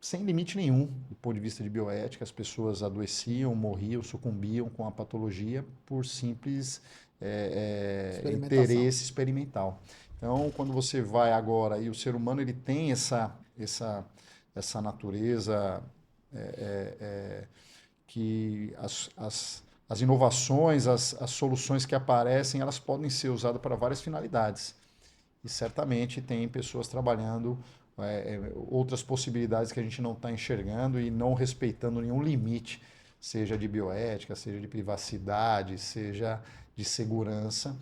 sem limite nenhum, do ponto de vista de bioética, as pessoas adoeciam, morriam, sucumbiam com a patologia por simples Experimentação. interesse experimental. Então, quando você vai agora, e o ser humano ele tem essa natureza que as inovações, as soluções que aparecem, elas podem ser usadas para várias finalidades. E certamente tem pessoas trabalhando outras possibilidades que a gente não está enxergando e não respeitando nenhum limite, seja de bioética, seja de privacidade, seja de segurança.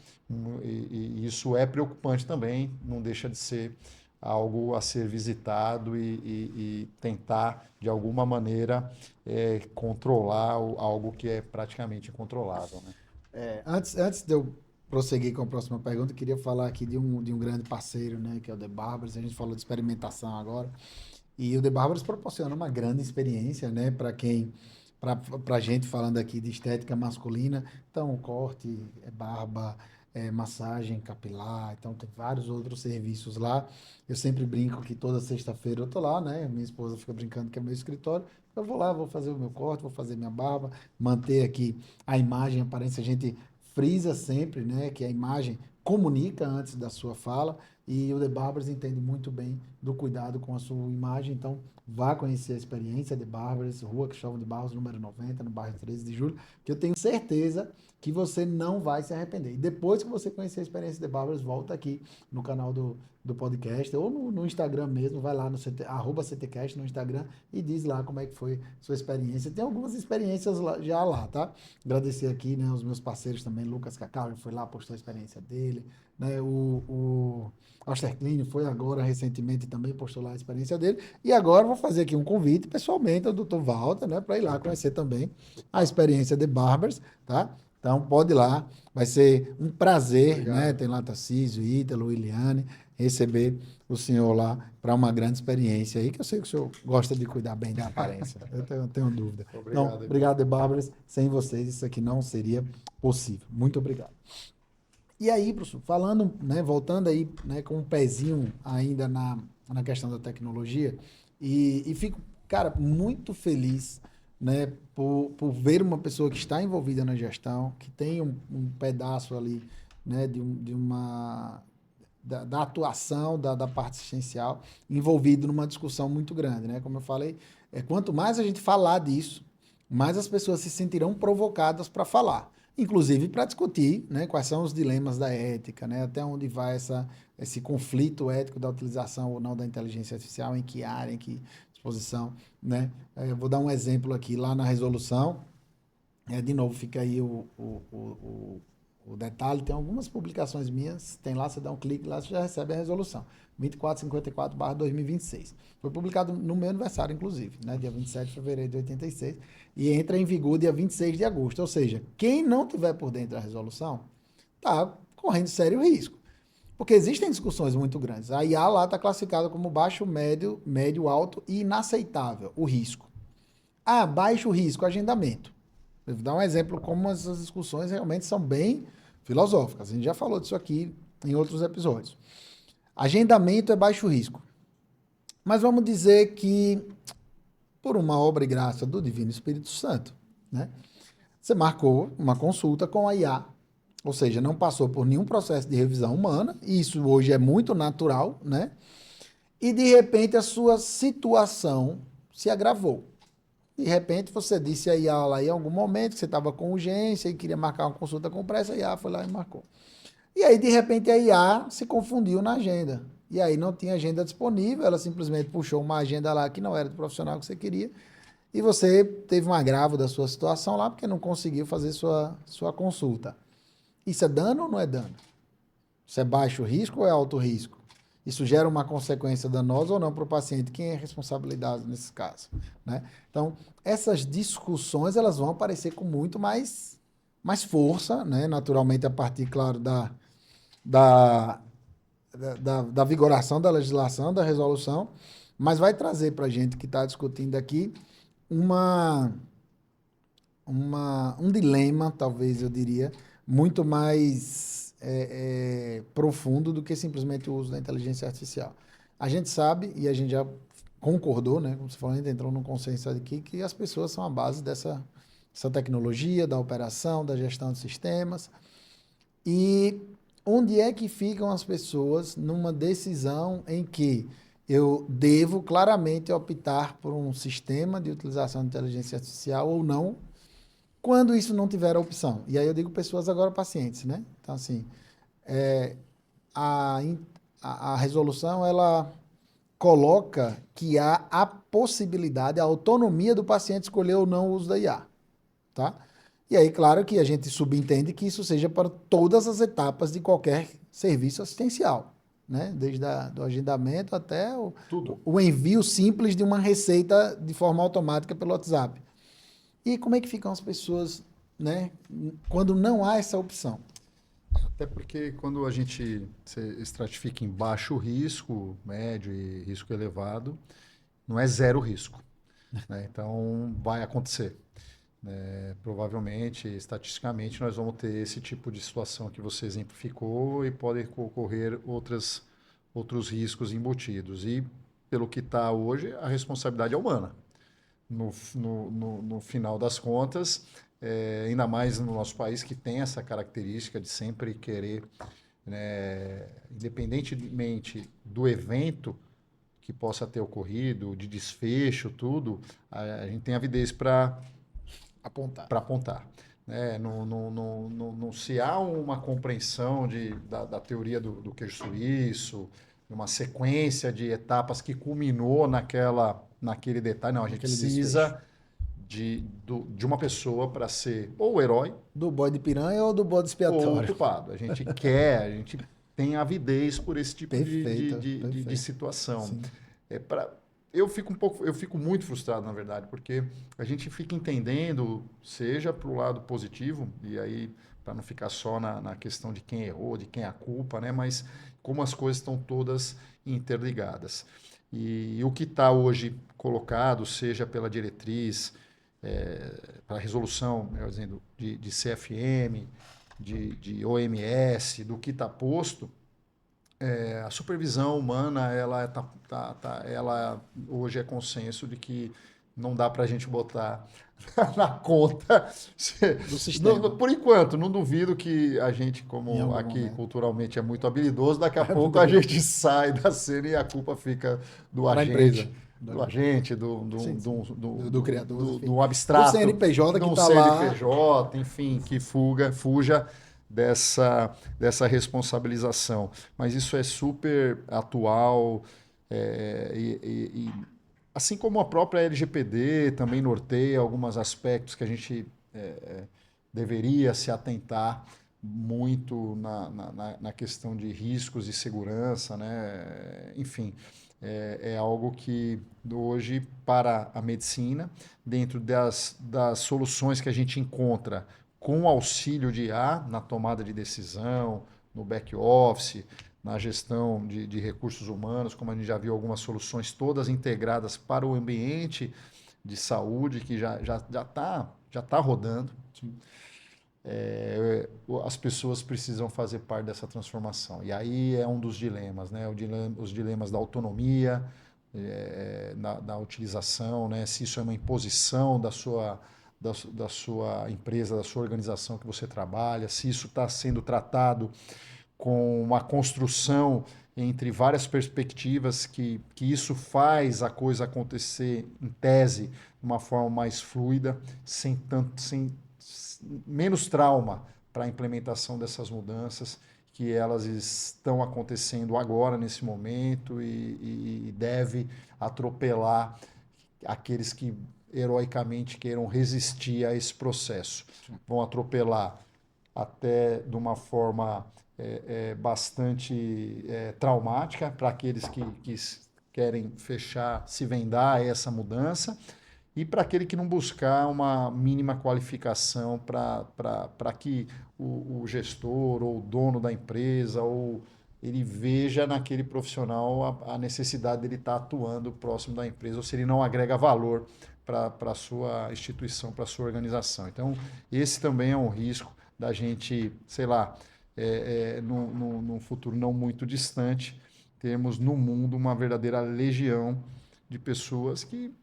E isso é preocupante também, não deixa de ser algo a ser visitado e tentar, de alguma maneira, controlar algo que é praticamente incontrolável, né? Antes de eu prosseguir com a próxima pergunta, eu queria falar aqui de um grande parceiro, né, que é o The Barbers. A gente falou de experimentação agora. E o The Barbers proporciona uma grande experiência, né, para quem para gente falando aqui de estética masculina. Então, corte, barba, massagem capilar, então tem vários outros serviços lá. Eu sempre brinco que toda sexta-feira eu tô lá, né? Minha esposa fica brincando que é meu escritório. Eu vou lá, vou fazer o meu corte, vou fazer minha barba, manter aqui a imagem, a aparência. A gente frisa sempre, né? Que a imagem comunica antes da sua fala. E o The Barbers entende muito bem do cuidado com a sua imagem. Então, vá conhecer a experiência The Barbers, Rua Cristóvão de Barros, número 90, no bairro 13 de Julho, que eu tenho certeza que você não vai se arrepender. E depois que você conhecer a experiência The Barbers, volta aqui no canal do podcast ou no Instagram mesmo, vai lá no @CTcast no Instagram e diz lá como é que foi sua experiência. Tem algumas experiências já lá, tá? Agradecer aqui, né, os meus parceiros também, Lucas Cacau, ele foi lá, postou a experiência dele, né, o Oster Clean foi agora, recentemente, também postou lá a experiência dele, e agora vou fazer aqui um convite pessoalmente ao Dr. Walter, né, para ir lá conhecer também a experiência de Barbers, tá? Então, pode ir lá, vai ser um prazer, Obrigado. né? Tem lá Tarcísio, Ítalo, Iliane, receber o senhor lá para uma grande experiência aí, que eu sei que o senhor gosta de cuidar bem da aparência. Eu tenho dúvida. Obrigado, Então, obrigado, The Barbers. Sem vocês, isso aqui não seria possível. Muito obrigado. E aí, professor, falando, né, voltando aí, né, com um pezinho ainda na questão da tecnologia, e fico, cara, muito feliz, né, por ver uma pessoa que está envolvida na gestão, que tem um pedaço ali, né, de uma da atuação da parte assistencial envolvido numa discussão muito grande, né? Como eu falei, quanto mais a gente falar disso, mais as pessoas se sentirão provocadas para falar, inclusive para discutir, né, quais são os dilemas da ética, né, até onde vai esse conflito ético da utilização ou não da inteligência artificial, em que área, em que disposição, né? Vou dar um exemplo aqui, lá na resolução, de novo, fica aí o detalhe, tem algumas publicações minhas, tem lá, você dá um clique lá, você já recebe a resolução. 2454/2026. Foi publicado no meu aniversário, inclusive, né, dia 27 de fevereiro de 86, e entra em vigor dia 26 de agosto. Ou seja, quem não tiver por dentro da resolução, está correndo sério risco. Porque existem discussões muito grandes. A IA lá está classificada como baixo, médio, alto e inaceitável, o risco. Ah, baixo risco, agendamento. Eu vou dar um exemplo como essas discussões realmente são bem filosóficas. A gente já falou disso aqui em outros episódios. Agendamento é baixo risco. Mas vamos dizer que, por uma obra e graça do Divino Espírito Santo, né, você marcou uma consulta com a IA, ou seja, não passou por nenhum processo de revisão humana, e isso hoje é muito natural, né? E de repente a sua situação se agravou. De repente você disse a IA lá em algum momento que você estava com urgência e queria marcar uma consulta com pressa, a IA foi lá e marcou. E aí, de repente, a IA se confundiu na agenda. E aí não tinha agenda disponível, ela simplesmente puxou uma agenda lá que não era do profissional que você queria, e você teve um agravo da sua situação lá porque não conseguiu fazer sua consulta. Isso é dano ou não é dano? Isso é baixo risco ou é alto risco? Isso gera uma consequência danosa ou não para o paciente? Quem é responsabilidade nesse caso? Né? Então, essas discussões elas vão aparecer com muito mais força, né? Naturalmente, a partir, claro, da vigoração da legislação, da resolução, mas vai trazer para a gente que está discutindo aqui um dilema, talvez eu diria, muito mais profundo do que simplesmente o uso da inteligência artificial. A gente sabe, e a gente já concordou, né, como você falou, a gente entrou num consenso aqui, que as pessoas são a base dessa tecnologia, da operação, da gestão de sistemas. E onde é que ficam as pessoas numa decisão em que eu devo claramente optar por um sistema de utilização de inteligência artificial ou não, quando isso não tiver a opção? E aí eu digo pessoas, agora pacientes, né? Então, assim, a, a resolução, ela coloca que há a possibilidade, a autonomia do paciente escolher ou não o uso da IA, tá? E aí, claro que a gente subentende que isso seja para todas as etapas de qualquer serviço assistencial, né? Desde do agendamento até o envio simples de uma receita de forma automática pelo WhatsApp. E como é que ficam as pessoas, né, quando não há essa opção? Até porque quando a gente se estratifica em baixo risco, médio e risco elevado, não é zero risco, né? Então, vai acontecer. Provavelmente, estatisticamente, nós vamos ter esse tipo de situação que você exemplificou e podem ocorrer outros riscos embutidos. E, pelo que está hoje, a responsabilidade é humana. No final das contas, ainda mais no nosso país, que tem essa característica de sempre querer, né, independentemente do evento que possa ter ocorrido, de desfecho, tudo, a gente tem avidez para apontar. Né? Não se há uma compreensão da teoria do queijo suíço, uma sequência de etapas que culminou naquele detalhe. Não, a gente precisa de uma pessoa para ser ou o herói. Do bode piranha ou do bode expiatório? Ou o culpado. A gente tem avidez por esse tipo de situação. Eu fico muito frustrado, na verdade, porque a gente fica entendendo, seja para o lado positivo, e aí para não ficar só na questão de quem errou, de quem é a culpa, né? Mas como as coisas estão todas interligadas. E o que está hoje colocado, seja pela diretriz, para a resolução, melhor dizendo, de CFM, de OMS, do que está posto, a supervisão humana, ela hoje é consenso de que não dá para a gente botar na conta do sistema. Por enquanto, não duvido que a gente, como aqui culturalmente é muito habilidoso, daqui a pouco a gente sai da cena e a culpa fica do agente. Do agente, do criador, do abstrato, do CNPJ que está lá, enfim, que fuja dessa responsabilização. Mas isso é super atual, assim como a própria LGPD também norteia alguns aspectos que a gente deveria se atentar muito na questão de riscos e segurança, né? Enfim, é algo que hoje, para a medicina, dentro das soluções que a gente encontra com o auxílio de IA na tomada de decisão, no back-office, na gestão de recursos humanos, como a gente já viu algumas soluções todas integradas para o ambiente de saúde, que já tá rodando. As pessoas precisam fazer parte dessa transformação. E aí é um dos dilemas, né? Os dilemas da autonomia, da utilização, né? Se isso é uma imposição da sua empresa, da sua organização que você trabalha, se isso está sendo tratado com uma construção entre várias perspectivas que isso faz a coisa acontecer, em tese, de uma forma mais fluida, sem menos trauma para a implementação dessas mudanças, que elas estão acontecendo agora, nesse momento, e deve atropelar aqueles que heroicamente queiram resistir a esse processo. Vão atropelar até de uma forma bastante traumática para aqueles que querem fechar, se vendar a essa mudança, e para aquele que não buscar uma mínima qualificação para que o gestor ou o dono da empresa ou ele veja naquele profissional a necessidade dele estar atuando próximo da empresa, ou se ele não agrega valor para a sua instituição, para a sua organização. Então, esse também é um risco da gente, sei lá, num futuro não muito distante, termos no mundo uma verdadeira legião de pessoas que,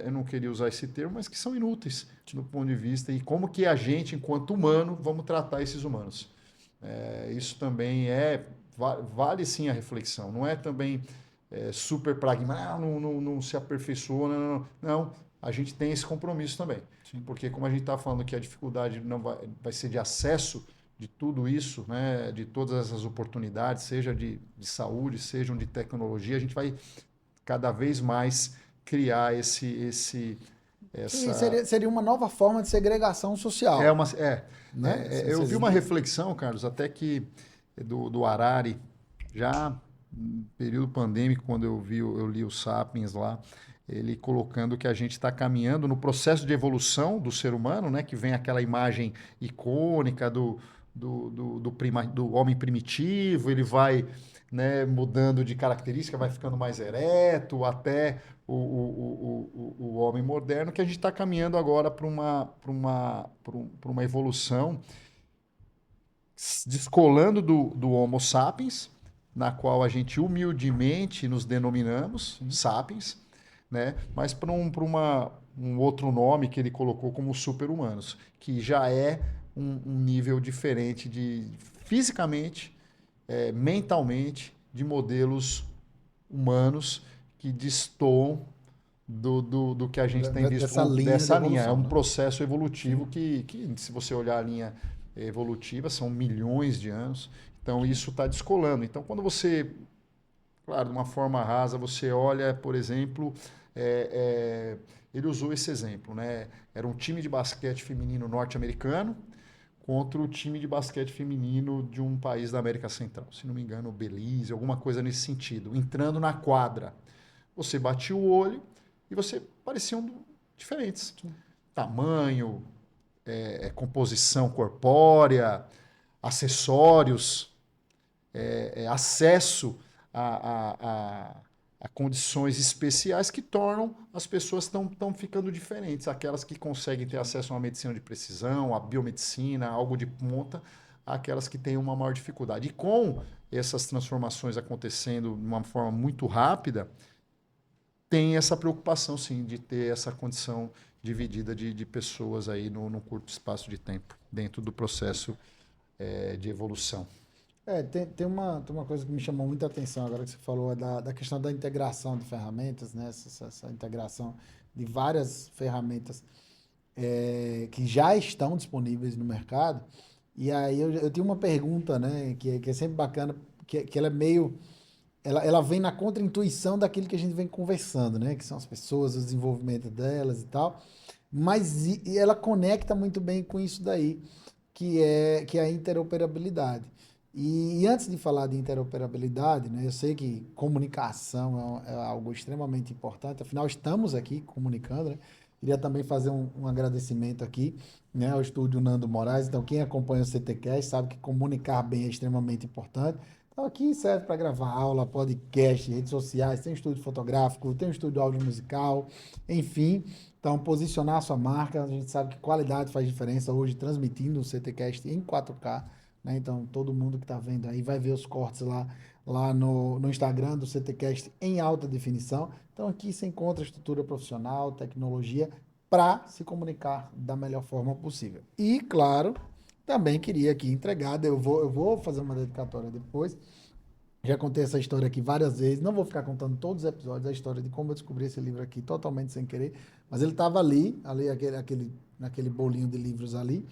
eu não queria usar esse termo, mas que são inúteis do ponto de vista e como que a gente, enquanto humano, vamos tratar esses humanos. Isso também vale sim a reflexão, não é também super pragmático, não se aperfeiçoa, não, a gente tem esse compromisso também. Sim. Porque como a gente está falando que a dificuldade não vai ser de acesso de tudo isso, né, de todas essas oportunidades, seja de saúde, sejam de tecnologia, a gente vai cada vez mais criar seria uma nova forma de segregação social. Eu vi uma reflexão, Carlos, até que do Harari, já no período pandêmico, quando eu li o Sapiens lá, ele colocando que a gente está caminhando no processo de evolução do ser humano, né, que vem aquela imagem icônica do do homem primitivo, ele vai, né, mudando de característica, vai ficando mais ereto, até o homem moderno, que a gente está caminhando agora para uma evolução descolando do Homo sapiens, na qual a gente humildemente nos denominamos sapiens, né? Mas para um outro nome que ele colocou como super-humanos, que já é um nível diferente fisicamente, mentalmente, de modelos humanos que destoam do que a gente tem visto Dessa linha de dessa linha. É evolução, um né? processo evolutivo que, se você olhar a linha evolutiva, são milhões de anos. Então, isso está descolando. Então, quando você, claro, de uma forma rasa, você olha, por exemplo, ele usou esse exemplo, né? Era um time de basquete feminino norte-americano contra o time de basquete feminino de um país da América Central, se não me engano, Belize, alguma coisa nesse sentido, entrando na quadra. Você batia o olho e você pareciam diferentes. Tamanho, composição corpórea, acessórios, acesso a condições especiais que tornam as pessoas tão ficando diferentes. Aquelas que conseguem ter acesso a uma medicina de precisão, a biomedicina, algo de ponta, aquelas que têm uma maior dificuldade. E com essas transformações acontecendo de uma forma muito rápida, tem essa preocupação, sim, de ter essa condição dividida de pessoas aí no curto espaço de tempo, dentro do processo de evolução. Tem uma coisa que me chamou muita atenção agora que você falou, da questão da integração de ferramentas, né? Essa integração de várias ferramentas que já estão disponíveis no mercado. E aí eu tenho uma pergunta, né? Que é sempre bacana, que ela é meio. Ela vem na contra-intuição daquilo que a gente vem conversando, né? Que são as pessoas, o desenvolvimento delas e tal. Mas e ela conecta muito bem com isso daí, que é a interoperabilidade. E antes de falar de interoperabilidade, né, eu sei que comunicação é algo extremamente importante, afinal estamos aqui comunicando, né? Queria também fazer um agradecimento aqui, né, ao estúdio Nando Moraes. Então, quem acompanha o CTCast sabe que comunicar bem é extremamente importante. Então, aqui serve para gravar aula, podcast, redes sociais, tem um estúdio fotográfico, tem um estúdio audiovisual, enfim. Então, posicionar a sua marca, a gente sabe que qualidade faz diferença hoje, transmitindo o CTCast em 4K, né? Então, todo mundo que está vendo aí vai ver os cortes lá no Instagram do CTCast em alta definição. Então, aqui você encontra estrutura profissional, tecnologia, para se comunicar da melhor forma possível. E, claro, também queria aqui entregar, eu vou fazer uma dedicatória depois. Já contei essa história aqui várias vezes, não vou ficar contando todos os episódios, a história de como eu descobri esse livro aqui totalmente sem querer, mas ele estava ali naquele bolinho de livros ali,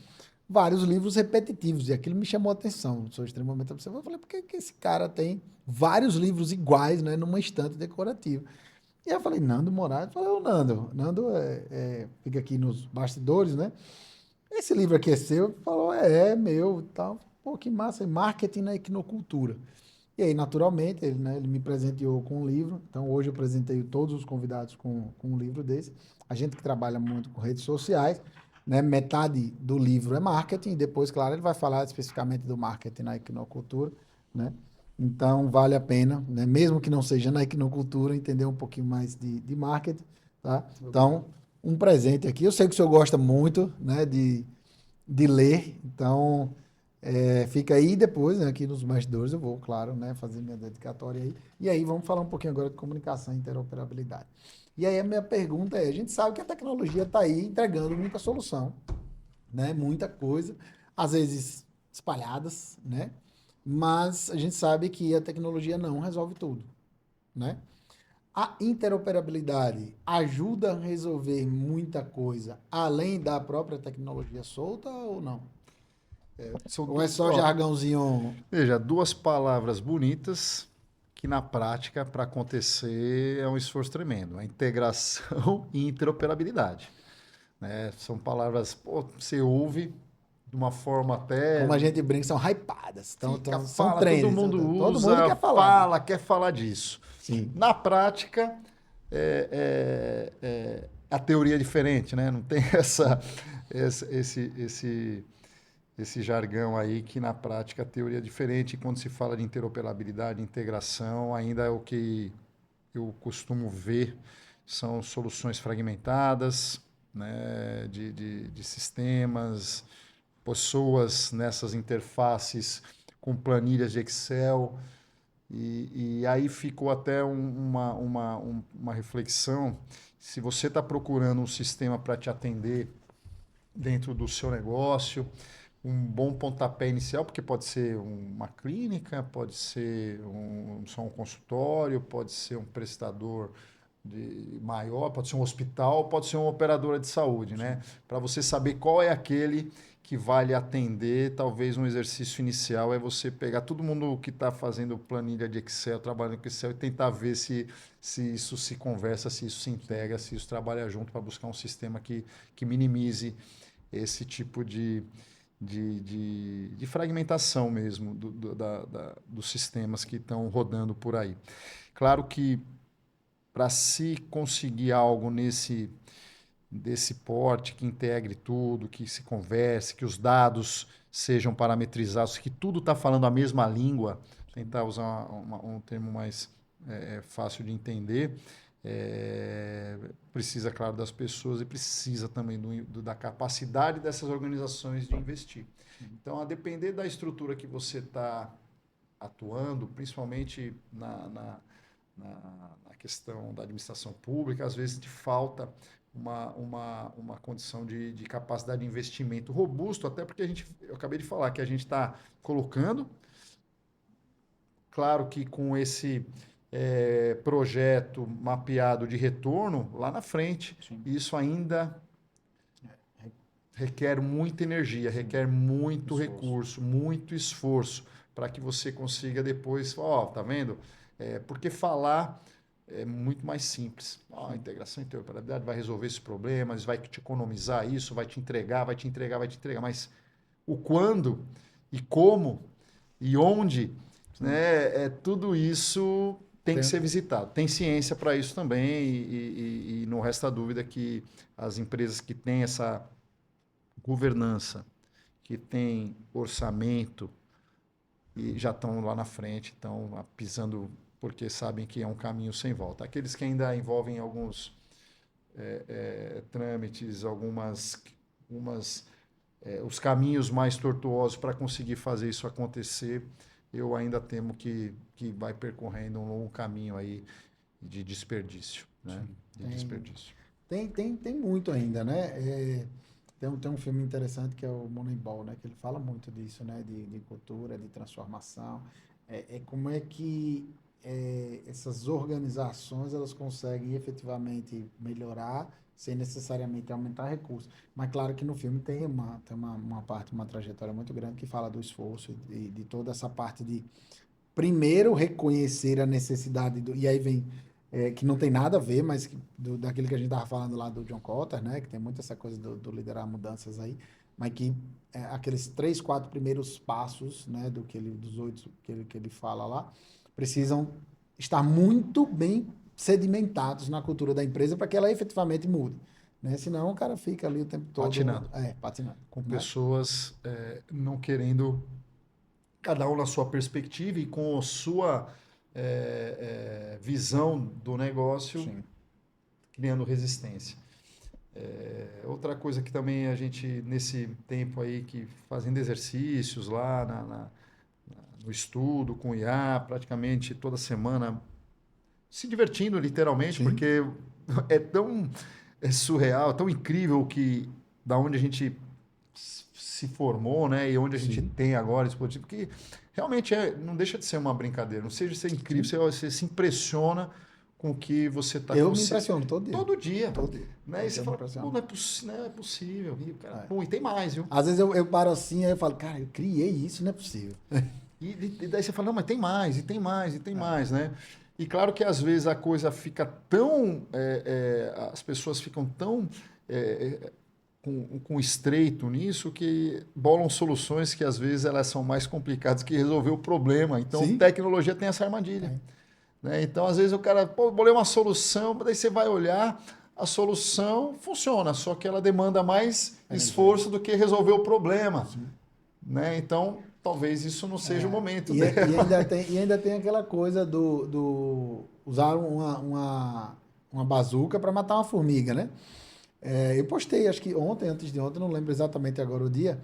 vários livros repetitivos, e aquilo me chamou a atenção. Sou extremamente observador. Eu falei, por que esse cara tem vários livros iguais, né, numa estante decorativa? E aí eu falei, Nando Moraes. Eu falei, ô Nando, fica aqui nos bastidores, né? Esse livro aqui é seu? Ele falou, é meu e tal. Pô, que massa, marketing na equinocultura. E aí, naturalmente, ele me presenteou com um livro. Então, hoje eu presenteio todos os convidados com um livro desse. A gente que trabalha muito com redes sociais, né? Metade do livro é marketing. E depois, claro, ele vai falar especificamente do marketing na equinocultura, né? Então, vale a pena, né? Mesmo que não seja na equinocultura, entender um pouquinho mais de marketing, tá? Então, um presente aqui. Eu sei que o senhor gosta muito, né, de ler. Então, fica aí depois, né, aqui nos bastidores, eu vou, claro, né, fazer minha dedicatória aí. E aí vamos falar um pouquinho agora de comunicação e interoperabilidade. E aí a minha pergunta é, a gente sabe que a tecnologia está aí entregando muita solução, né, muita coisa, às vezes espalhadas, né, mas a gente sabe que a tecnologia não resolve tudo, né? A interoperabilidade ajuda a resolver muita coisa além da própria tecnologia solta ou não? São Ou é duas, só ó, jargãozinho? veja, duas palavras bonitas que na prática, para acontecer, é um esforço tremendo. A integração e interoperabilidade, né? São palavras, pô, você ouve de uma forma até Como a gente brinca, são hypadas. fica, São fala, todo trends. mundo Todo mundo usa, quer falar, né? fala, quer falar disso. Sim. Na prática, a teoria é diferente, né? Não tem esse esse jargão aí que na prática a teoria é diferente. E quando se fala de interoperabilidade, integração, ainda é o que eu costumo ver são soluções fragmentadas, né, de sistemas, pessoas nessas interfaces com planilhas de Excel. E aí ficou até uma reflexão. Se você está procurando um sistema para te atender dentro do seu negócio, um bom pontapé inicial, porque pode ser uma clínica, pode ser só um consultório, pode ser um prestador maior, pode ser um hospital, pode ser uma operadora de saúde, né? Para você saber qual é aquele que vai lhe atender, talvez um exercício inicial é você pegar todo mundo que está fazendo planilha de Excel, trabalhando com Excel, e tentar ver se isso se conversa, se isso se integra, se isso trabalha junto para buscar um sistema que minimize esse tipo de fragmentação mesmo dos sistemas que estão rodando por aí. Claro que para se conseguir algo desse porte, que integre tudo, que se converse, que os dados sejam parametrizados, que tudo está falando a mesma língua, tentar usar um termo mais fácil de entender, precisa, claro, das pessoas e precisa também da capacidade dessas organizações de investir. Então, a depender da estrutura que você está atuando, principalmente na questão da administração pública, às vezes te falta uma condição de capacidade de investimento robusto, até porque eu acabei de falar que a gente está colocando, claro que com esse projeto mapeado de retorno lá na frente, sim, isso ainda requer muita energia, sim, requer muito recurso, muito esforço para que você consiga depois, tá vendo? Porque falar é muito mais simples. A integração e interoperabilidade vai resolver esses problemas, vai te economizar isso, vai te entregar. Mas o quando e como e onde, né, tudo isso tem que ser visitado. Tem ciência para isso também e não resta dúvida que as empresas que têm essa governança, que têm orçamento, e já estão lá na frente, estão pisando porque sabem que é um caminho sem volta. Aqueles que ainda envolvem alguns trâmites, os caminhos mais tortuosos para conseguir fazer isso acontecer, eu ainda temo que vai percorrendo um longo caminho aí de desperdício. Né? Tem muito ainda, né? Tem um filme interessante que é o Moneyball, né? Que ele fala muito disso, né? De cultura, de transformação. Como é que essas organizações elas conseguem efetivamente melhorar sem necessariamente aumentar recursos. Mas claro que no filme tem uma parte, uma trajetória muito grande que fala do esforço e de toda essa parte de primeiro reconhecer a necessidade e aí vem que não tem nada a ver, mas daquilo que a gente estava falando lá do John Kotter, né? Que tem muito essa coisa do liderar mudanças aí, mas que aqueles 3, 4 primeiros passos, né? Dos 8 que ele fala lá, precisam estar muito bem sedimentados na cultura da empresa para que ela efetivamente mude. Né? Senão o cara fica ali o tempo todo... Patinando. Com pessoas não querendo, cada um na sua perspectiva e com a sua visão do negócio, sim, criando resistência. Outra coisa que também a gente, nesse tempo aí, que fazendo exercícios lá no estudo com o IA, praticamente toda semana, se divertindo literalmente, sim, porque é tão surreal, tão incrível que da onde a gente se formou, né, e onde a gente tem agora esse produto, porque realmente não deixa de ser uma brincadeira, não seja ser incrível, você se impressiona com o que você está... Eu me impressiono todo dia. Todo dia. Né? E você fala, não é possível. E, cara, e tem mais, viu? Às vezes eu paro assim, aí eu falo, cara, eu criei isso, não é possível. E daí você fala, não, mas tem mais, e tem mais, e tem mais, né? E claro que às vezes a coisa fica tão... as pessoas ficam tão... com estreito nisso, que bolam soluções que às vezes elas são mais complicadas que resolver o problema. Então, sim, tecnologia tem essa armadilha. Né? Então, às vezes o cara, bolei uma solução, daí você vai olhar, a solução funciona, só que ela demanda mais esforço do que resolver o problema. Sim. né? Então, talvez isso não seja o momento E, dela. e ainda tem aquela coisa do usar uma bazuca para matar uma formiga, né? Eu postei, acho que ontem, antes de ontem, não lembro exatamente agora o dia,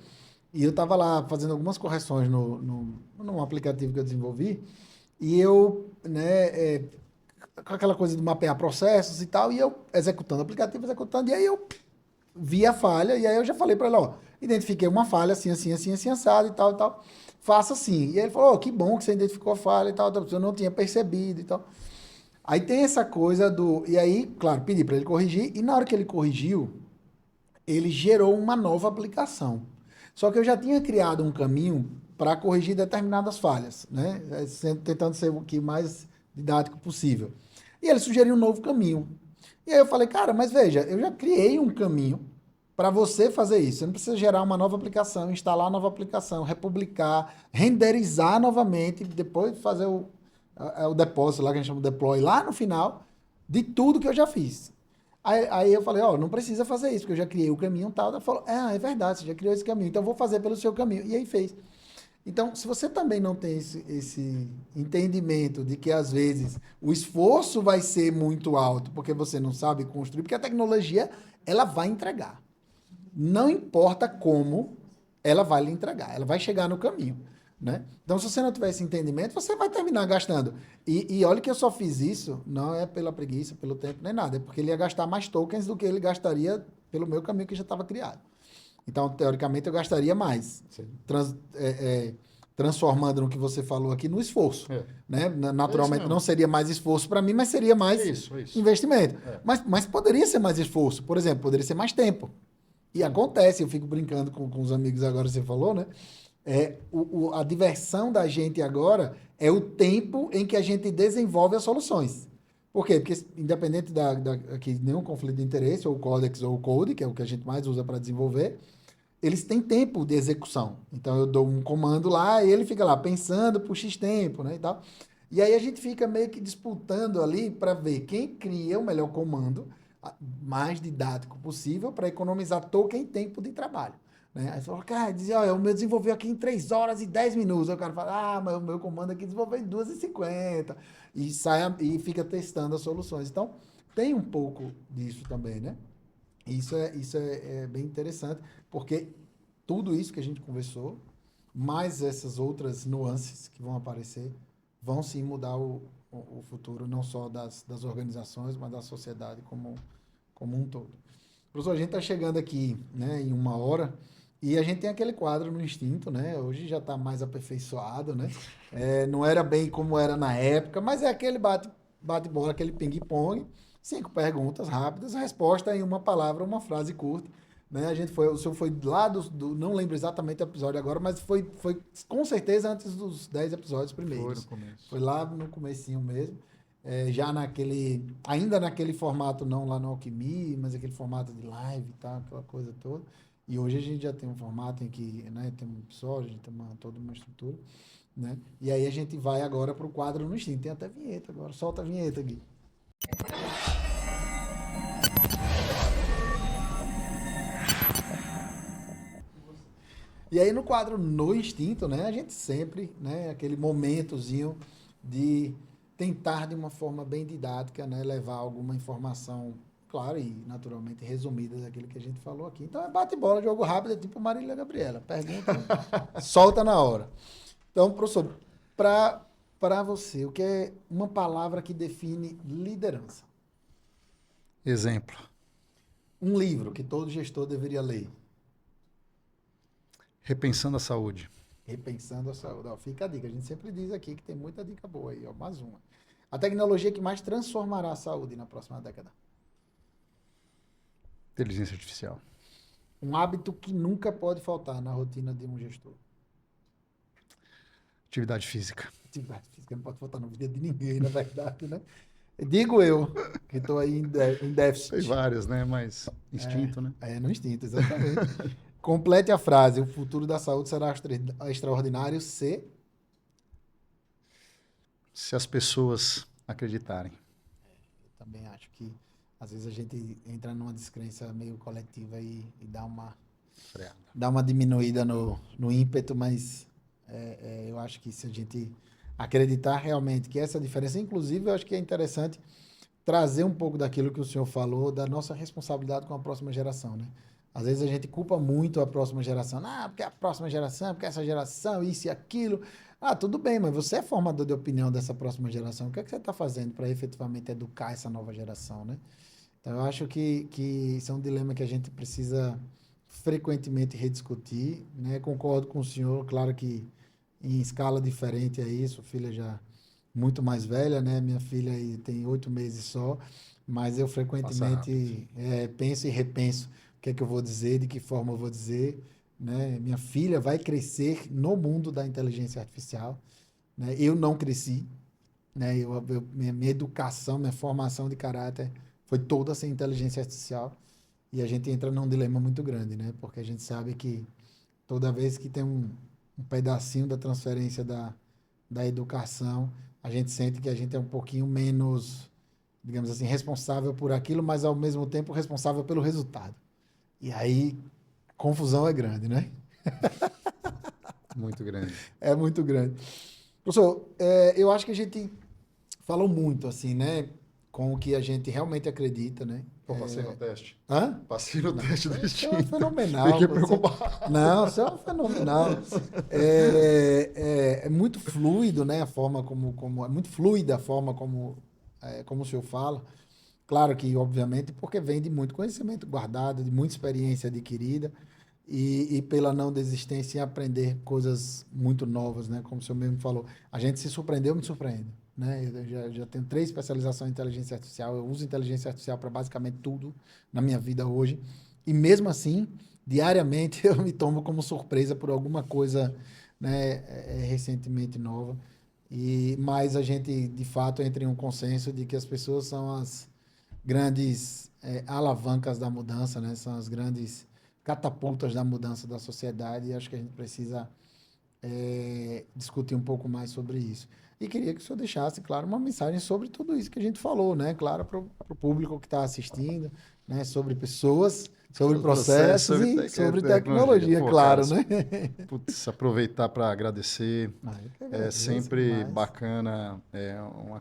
e eu estava lá fazendo algumas correções num aplicativo que eu desenvolvi, e eu, né, com aquela coisa de mapear processos e tal, e eu executando o aplicativo, executando, e aí eu vi a falha, e aí eu já falei para ele, ó, identifiquei uma falha assim, assim, assim, assim, assado e tal, e tal, faça assim. E aí ele falou, oh, que bom que você identificou a falha e tal, tal, eu não tinha percebido e tal. Aí tem essa coisa do. E aí, claro, pedi para ele corrigir, e na hora que ele corrigiu, ele gerou uma nova aplicação. Só que eu já tinha criado um caminho para corrigir determinadas falhas, né? Tentando ser o que mais didático possível. E ele sugeriu um novo caminho. E aí eu falei, cara, mas veja, eu já criei um caminho para você fazer isso. Você não precisa gerar uma nova aplicação, instalar uma nova aplicação, republicar, renderizar novamente, depois fazer o depósito lá, que a gente chama de deploy, lá no final, de tudo que eu já fiz. Aí eu falei, ó, não precisa fazer isso, porque eu já criei o caminho tal. Ela falou, é verdade, você já criou esse caminho, então eu vou fazer pelo seu caminho. E aí fez. Então, se você também não tem esse entendimento de que às vezes o esforço vai ser muito alto porque você não sabe construir, porque a tecnologia ela vai entregar. Não importa como, ela vai lhe entregar, ela vai chegar no caminho. Né? Então, se você não tiver esse entendimento, você vai terminar gastando. E olha que eu só fiz isso, não é pela preguiça, pelo tempo, nem nada, é porque ele ia gastar mais tokens do que ele gastaria pelo meu caminho que já estava criado. Então, teoricamente, eu gastaria mais, transformando no que você falou aqui no esforço. Né? Naturalmente, não seria mais esforço para mim, mas seria mais investimento. Mas poderia ser mais esforço. Por exemplo, poderia ser mais tempo. E acontece, eu fico brincando com os amigos agora, você falou, né? A diversão da gente agora é o tempo em que a gente desenvolve as soluções. Por quê? Porque independente aqui, nenhum conflito de interesse, ou o Codex ou o Code, que é o que a gente mais usa para desenvolver, eles têm tempo de execução. Então eu dou um comando lá e ele fica lá pensando por X tempo, né, e tal. E aí a gente fica meio que disputando ali para ver quem cria o melhor comando, mais didático possível, para economizar token e tempo de trabalho. Né? Aí você fala, cara, dizia, olha, o meu desenvolveu aqui em 3 horas e 10 minutos. Aí o cara fala, mas o meu comando aqui desenvolveu em 2h50. E fica testando as soluções. Então, tem um pouco disso também, né? Isso é bem interessante, porque tudo isso que a gente conversou, mais essas outras nuances que vão aparecer, vão sim mudar o futuro, não só das organizações, mas da sociedade como um todo. Professor, a gente está chegando aqui, né, em 1 hora, e a gente tem aquele quadro no Instinto, né? Hoje já está mais aperfeiçoado, né? Não era bem como era na época, mas é aquele bate-bola, aquele ping-pong, 5 perguntas rápidas, resposta em uma palavra, uma frase curta. Né? O senhor foi lá não lembro exatamente o episódio agora, mas foi com certeza antes dos 10 episódios primeiros. Foi no começo. Foi lá no comecinho mesmo. Ainda naquele formato, não lá no Alquimia, mas aquele formato de live e tal, aquela coisa toda. E hoje a gente já tem um formato em que, né, tem um episódio, a gente tem toda uma estrutura. Né? E aí a gente vai agora para o quadro no Instinto. Tem até vinheta agora. Solta a vinheta, Gui. E aí no quadro No Instinto, né, a gente sempre, né, aquele momentozinho de tentar de uma forma bem didática, né, levar alguma informação, claro, e naturalmente resumida daquilo que a gente falou aqui. Então é bate-bola, jogo rápido, é tipo Marília Gabriela. Pergunta, solta na hora. Então, professor, para você, o que é uma palavra que define liderança? Exemplo. Um livro que todo gestor deveria ler. Repensando a saúde. Repensando a saúde. Ó, fica a dica. A gente sempre diz aqui que tem muita dica boa aí, ó, mais uma. A tecnologia que mais transformará a saúde na próxima década. Inteligência artificial. Um hábito que nunca pode faltar na rotina de um gestor. Atividade física. Atividade física não pode faltar na vida de ninguém, na verdade, né? Digo eu, que estou aí em déficit. Tem vários, né? Mas instinto, né? No instinto, exatamente. Complete a frase. O futuro da saúde será extraordinário se as pessoas acreditarem. Eu também acho que às vezes a gente entra numa descrença meio coletiva e dá uma Freada. Dar uma diminuída no ímpeto, mas eu acho que se a gente acreditar realmente que essa diferença, inclusive, eu acho que é interessante trazer um pouco daquilo que o senhor falou, da nossa responsabilidade com a próxima geração, né? Às vezes a gente culpa muito a próxima geração. Ah, porque a próxima geração, porque essa geração, isso e aquilo. Ah, tudo bem, mas você é formador de opinião dessa próxima geração. O que é que você está fazendo para efetivamente educar essa nova geração, né? Então, eu acho que isso é um dilema que a gente precisa frequentemente rediscutir, né? Concordo com o senhor, claro que em escala diferente é isso, filha já muito mais velha, né? Minha filha aí tem 8 meses só, mas eu Passa rápido. frequentemente penso e repenso o que é que eu vou dizer, de que forma eu vou dizer, né? Minha filha vai crescer no mundo da inteligência artificial, né? Eu não cresci, né? Minha educação, minha formação de caráter foi toda sem inteligência artificial e a gente entra num dilema muito grande, né? Porque a gente sabe que toda vez que tem um pedacinho da transferência da educação, a gente sente que a gente é um pouquinho menos, digamos assim, responsável por aquilo, mas ao mesmo tempo responsável pelo resultado. E aí, confusão é grande, né? Muito grande. É muito grande. Professor, eu acho que a gente falou muito, assim, né? Com o que a gente realmente acredita, né? Pô, passei no teste. Hã? Passei no Não, teste você é distinto. fenomenal. Fiquei Você... preocupado. Não, você é fenomenal. É muito fluido, né? A forma como é muito fluida a forma como o senhor fala. Claro que, obviamente, porque vem de muito conhecimento guardado, de muita experiência adquirida e pela não desistência em aprender coisas muito novas, né? Como o senhor mesmo falou. A gente se surpreendeu, me surpreende. Né? Eu já tenho 3 especializações em inteligência artificial. Eu uso inteligência artificial para basicamente tudo na minha vida hoje. E mesmo assim, diariamente eu me tomo como surpresa por alguma coisa, né, recentemente nova. Mas a gente, de fato, entra em um consenso de que as pessoas são as grandes alavancas da mudança, né? São as grandes catapultas da mudança da sociedade e acho que a gente precisa discutir um pouco mais sobre isso. E queria que o senhor deixasse, claro, uma mensagem sobre tudo isso que a gente falou, né? Claro, para o público que está assistindo, né? Sobre pessoas, sobre Os processos processos sobre e sobre tecnologia. tecnologia, Pô, cara, claro, né? putz, aproveitar para agradecer. Ah, eu que É agradeço sempre demais. bacana, uma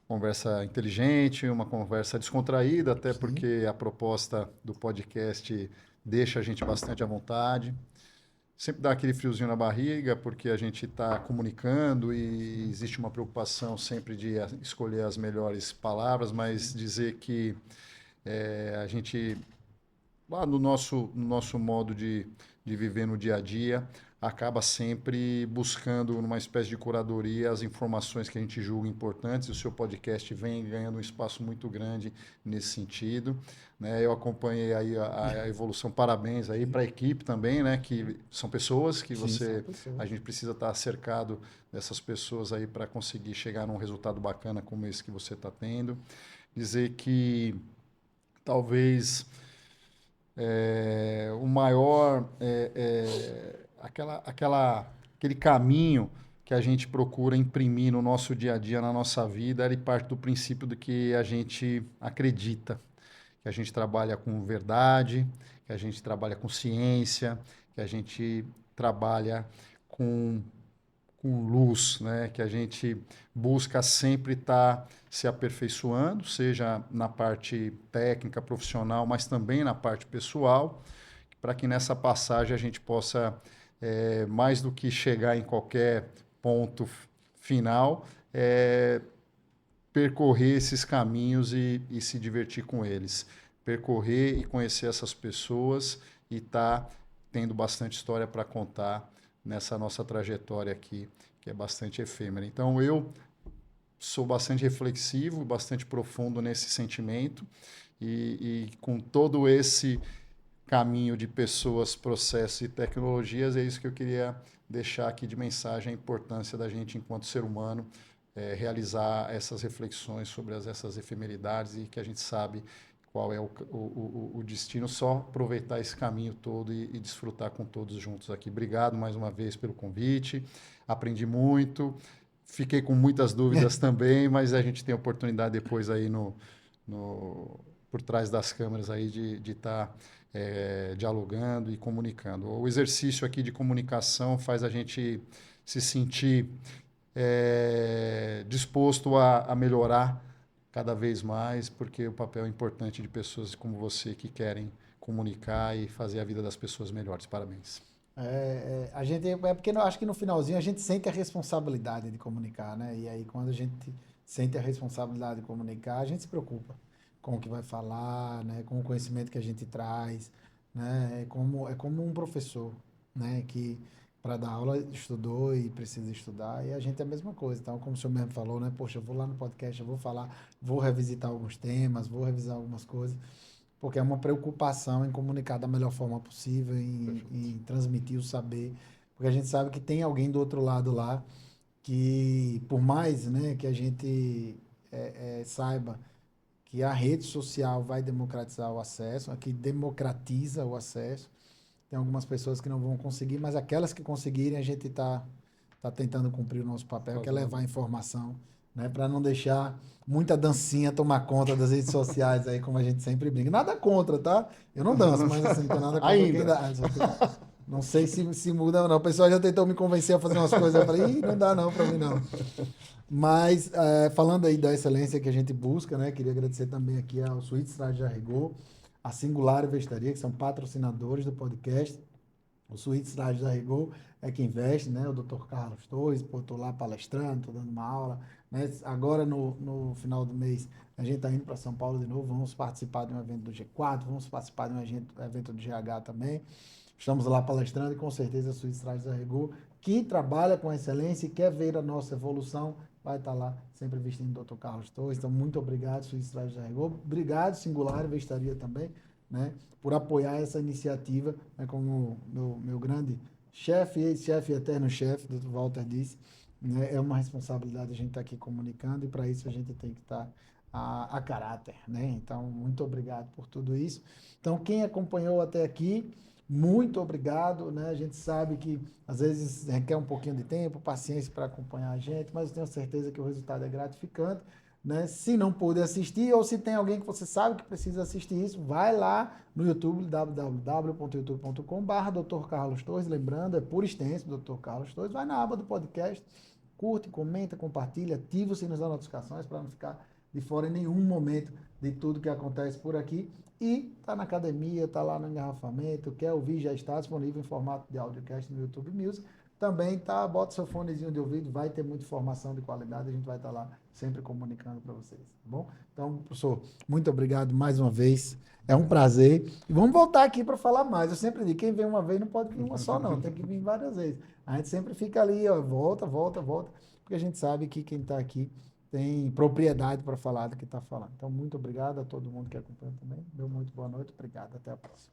conversa inteligente, uma conversa descontraída, até Sim, porque a proposta do podcast deixa a gente bastante à vontade. Sempre dá aquele friozinho na barriga, porque a gente está comunicando e sim, existe uma preocupação sempre de escolher as melhores palavras, mas sim, dizer que a gente lá no nosso modo de viver no dia a dia, acaba sempre buscando, numa espécie de curadoria, as informações que a gente julga importantes. O seu podcast vem ganhando um espaço muito grande nesse sentido. Né? Eu acompanhei aí a evolução, parabéns aí sim. para a equipe também, né? Que são pessoas que Sim, são a pessoas. gente precisa estar cercado dessas pessoas aí para conseguir chegar num resultado bacana como esse que você está tendo. Dizer que talvez o maior aquele caminho que a gente procura imprimir no nosso dia a dia, na nossa vida, ele parte do princípio de que a gente acredita, que a gente trabalha com verdade, que a gente trabalha com ciência, que a gente trabalha com luz, né? Que a gente busca sempre estar se aperfeiçoando, seja na parte técnica, profissional, mas também na parte pessoal, para que nessa passagem a gente possa, mais do que chegar em qualquer ponto final, percorrer esses caminhos e se divertir com eles. Percorrer e conhecer essas pessoas e estar tendo bastante história para contar nessa nossa trajetória aqui, que é bastante efêmera. Então, eu sou bastante reflexivo, bastante profundo nesse sentimento e com todo esse caminho de pessoas, processos e tecnologias, é isso que eu queria deixar aqui de mensagem, a importância da gente, enquanto ser humano, realizar essas reflexões sobre essas efemeridades e que a gente sabe qual é o destino, só aproveitar esse caminho todo e desfrutar com todos juntos aqui. Obrigado mais uma vez pelo convite, aprendi muito, fiquei com muitas dúvidas também, mas a gente tem a oportunidade depois aí no por trás das câmeras aí de estar dialogando e comunicando. O exercício aqui de comunicação faz a gente se sentir disposto a melhorar cada vez mais, porque o papel é importante de pessoas como você que querem comunicar e fazer a vida das pessoas melhores. Parabéns. A gente, é porque eu acho que no finalzinho a gente sente a responsabilidade de comunicar, né? E aí quando a gente sente a responsabilidade de comunicar, a gente se preocupa com o que vai falar, né? Com o conhecimento que a gente traz, né? É como um professor, né? Que para dar aula estudou e precisa estudar, e a gente é a mesma coisa. Então, como o senhor mesmo falou, né? Poxa, eu vou lá no podcast, eu vou falar, vou revisitar alguns temas, vou revisar algumas coisas. Porque é uma preocupação em comunicar da melhor forma possível, em transmitir o saber. Porque a gente sabe que tem alguém do outro lado lá que, por mais, né, que a gente saiba que a rede social vai democratizar o acesso, que democratiza o acesso, tem algumas pessoas que não vão conseguir, mas aquelas que conseguirem, a gente está tentando cumprir o nosso papel, que é levar a informação, né, para não deixar muita dancinha tomar conta das redes sociais aí, como a gente sempre brinca. Nada contra, tá? Eu não danço, mas assim, não tem nada contra quem Ainda. dá. Não sei se muda ou não. O pessoal já tentou me convencer a fazer umas coisas, eu falei, ih, não dá não para mim não. Mas, falando aí da excelência que a gente busca, né, queria agradecer também aqui ao Suíte Estrada de Arregou, a Singular Vestaria, que são patrocinadores do podcast. O Suíte Cidade da Rigor é quem investe, né? O Dr. Carlos Torres, pô, tô lá palestrando, tô dando uma aula, né? Agora, no final do mês, a gente está indo para São Paulo de novo, vamos participar de um evento do G4, vamos participar de um evento do GH também. Estamos lá palestrando e com certeza a Suíte Cidade da Rigor, que trabalha com excelência e quer ver a nossa evolução, vai estar lá sempre vestindo o Dr. Carlos Torres. Então, muito obrigado, Suíte Cidade da Rigor. Obrigado, Singular Vestaria também, né, por apoiar essa iniciativa, né, como meu grande chefe, ex-chefe e eterno chefe, Dr. Walter disse, né, é uma responsabilidade a gente estar aqui comunicando e para isso a gente tem que estar a caráter, né? Então, muito obrigado por tudo isso. Então, quem acompanhou até aqui, muito obrigado, né? A gente sabe que às vezes requer um pouquinho de tempo, paciência para acompanhar a gente, mas eu tenho certeza que o resultado é gratificante, né? Se não puder assistir, ou se tem alguém que você sabe que precisa assistir isso, vai lá no YouTube, www.youtube.com/, Dr. Carlos Torres, lembrando, é por extenso, Dr. Carlos Torres, vai na aba do podcast, curte, comenta, compartilha, ativa o sininho das notificações para não ficar de fora em nenhum momento de tudo que acontece por aqui. E tá na academia, tá lá no engarrafamento, quer ouvir, já está disponível em formato de audiocast no YouTube Music. Também tá, bota seu fonezinho de ouvido, vai ter muita informação de qualidade, a gente vai estar lá sempre comunicando para vocês, tá bom? Então, professor, muito obrigado mais uma vez, é um prazer. E vamos voltar aqui para falar mais. Eu sempre digo, quem vem uma vez não pode vir uma só não, tem que vir várias vezes. A gente sempre fica ali, ó, volta, porque a gente sabe que quem está aqui tem propriedade para falar do que está falando. Então, muito obrigado a todo mundo que acompanha também. Meu muito boa noite, obrigado, até a próxima.